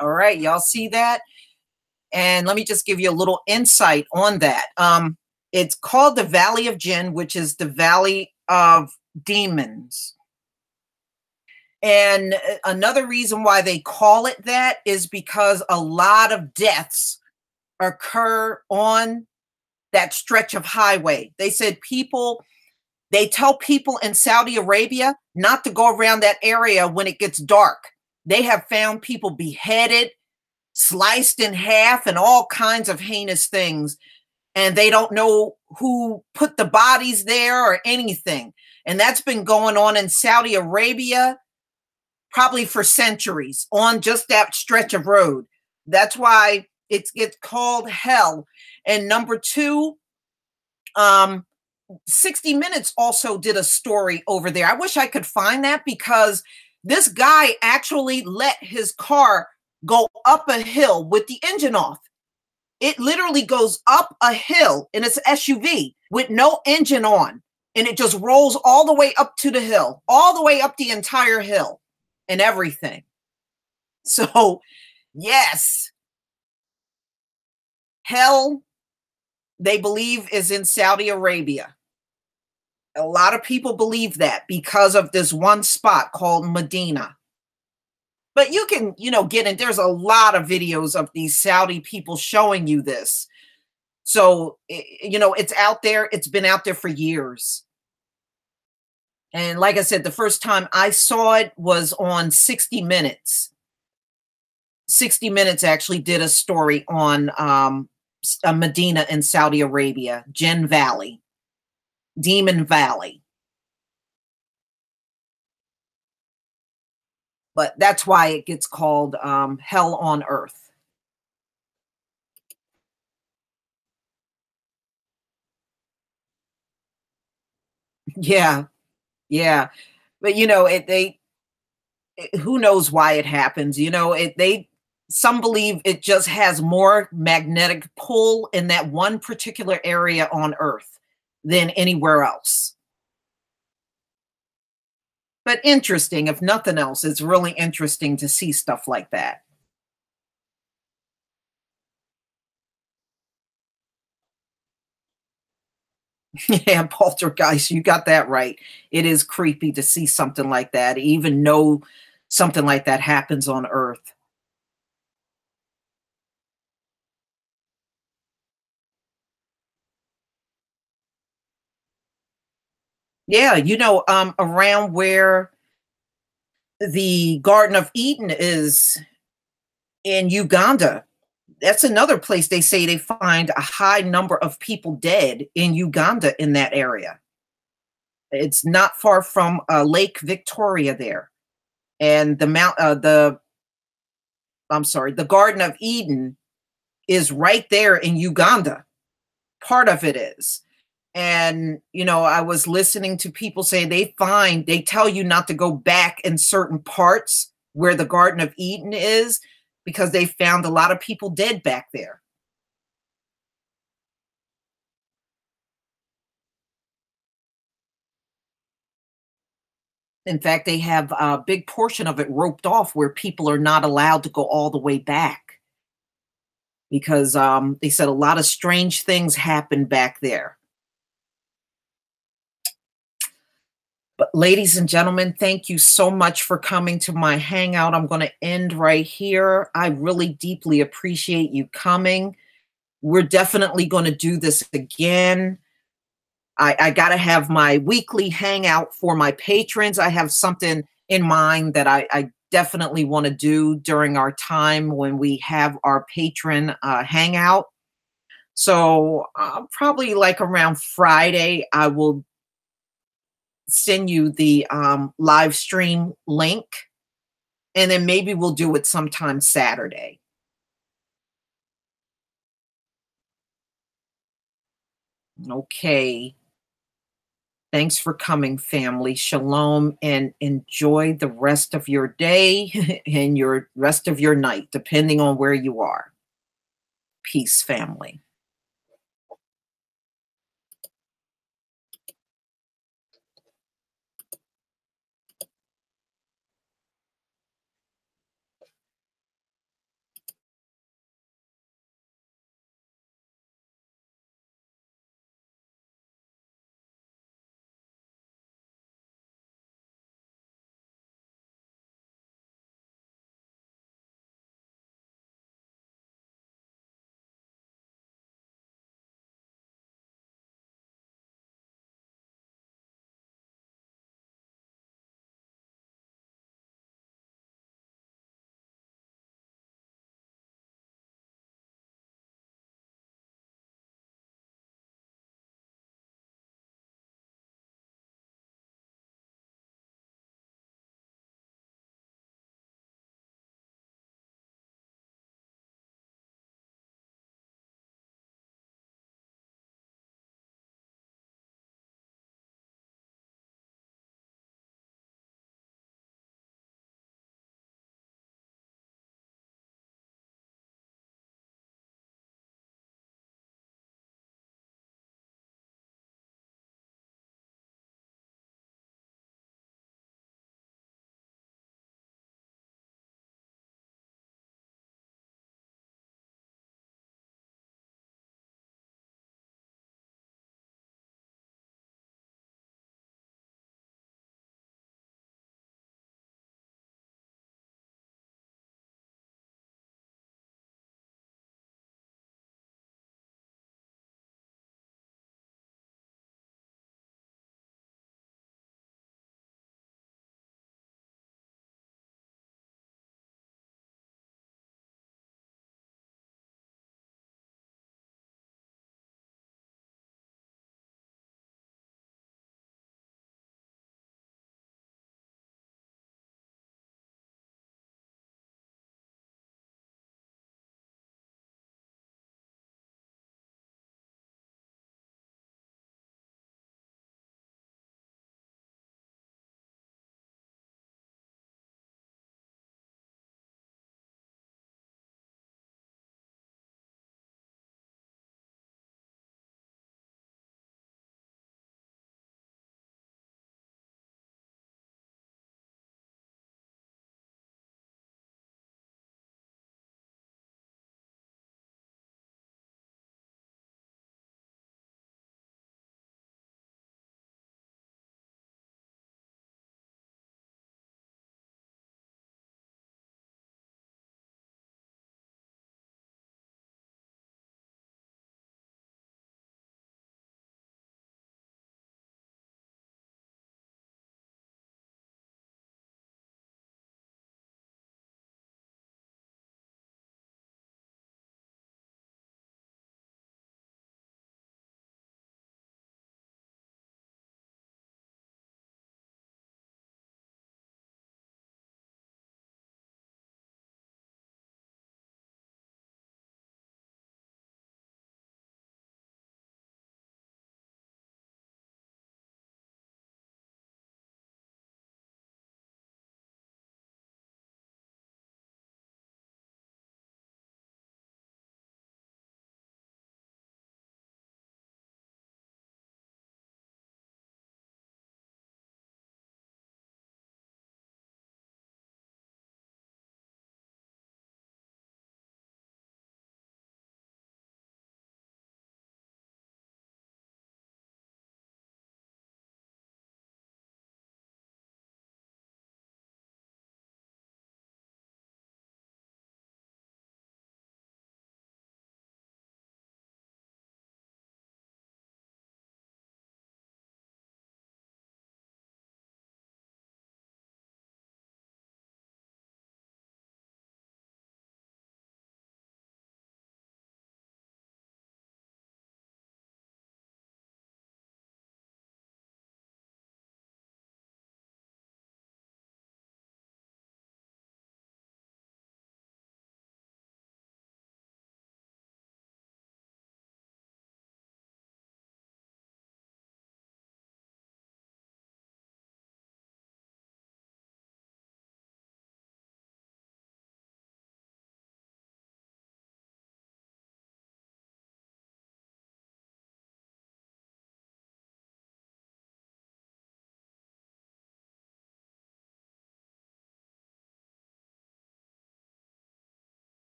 All right, y'all see that? And let me just give you a little insight on that. It's called the Valley of Jinn, which is the Valley of Demons. And another reason why they call it that is because a lot of deaths occur on that stretch of highway. They said they tell people in Saudi Arabia not to go around that area when it gets dark. They have found people beheaded, sliced in half, and all kinds of heinous things. And they don't know who put the bodies there or anything. And that's been going on in Saudi Arabia probably for centuries on just that stretch of road. That's why it's called hell. And number two, 60 Minutes also did a story over there. I wish I could find that because this guy actually let his car go up a hill with the engine off. It literally goes up a hill in its SUV with no engine on. And it just rolls all the way up to the hill, all the way up the entire hill and everything. So, yes, hell, they believe, is in Saudi Arabia. A lot of people believe that because of this one spot called Medina. But you can, get in. There's a lot of videos of these Saudi people showing you this. So, it's out there. It's been out there for years. And like I said, the first time I saw it was on 60 Minutes. 60 Minutes actually did a story on Medina in Saudi Arabia, Jinn Valley, Demon Valley. But that's why it gets called hell on earth. Yeah. But who knows why it happens? Some believe it just has more magnetic pull in that one particular area on earth than anywhere else. But interesting, if nothing else, it's really interesting to see stuff like that. Yeah, poltergeist, you got that right. It is creepy to see something like that, even know something like that happens on Earth. Yeah, around where the Garden of Eden is in Uganda, that's another place they say they find a high number of people dead in Uganda in that area. It's not far from Lake Victoria there. And the Garden of Eden is right there in Uganda. Part of it is. And, you know, I was listening to people say they tell you not to go back in certain parts where the Garden of Eden is because they found a lot of people dead back there. In fact, they have a big portion of it roped off where people are not allowed to go all the way back because they said a lot of strange things happened back there. But ladies and gentlemen, thank you so much for coming to my hangout. I'm going to end right here. I really deeply appreciate you coming. We're definitely going to do this again. I got to have my weekly hangout for my patrons. I have something in mind that I definitely want to do during our time when we have our patron hangout. So probably like around Friday, I will send you the live stream link, and then maybe we'll do it sometime Saturday. Okay. Thanks for coming, family. Shalom, and enjoy the rest of your day and your rest of your night, depending on where you are. Peace, family.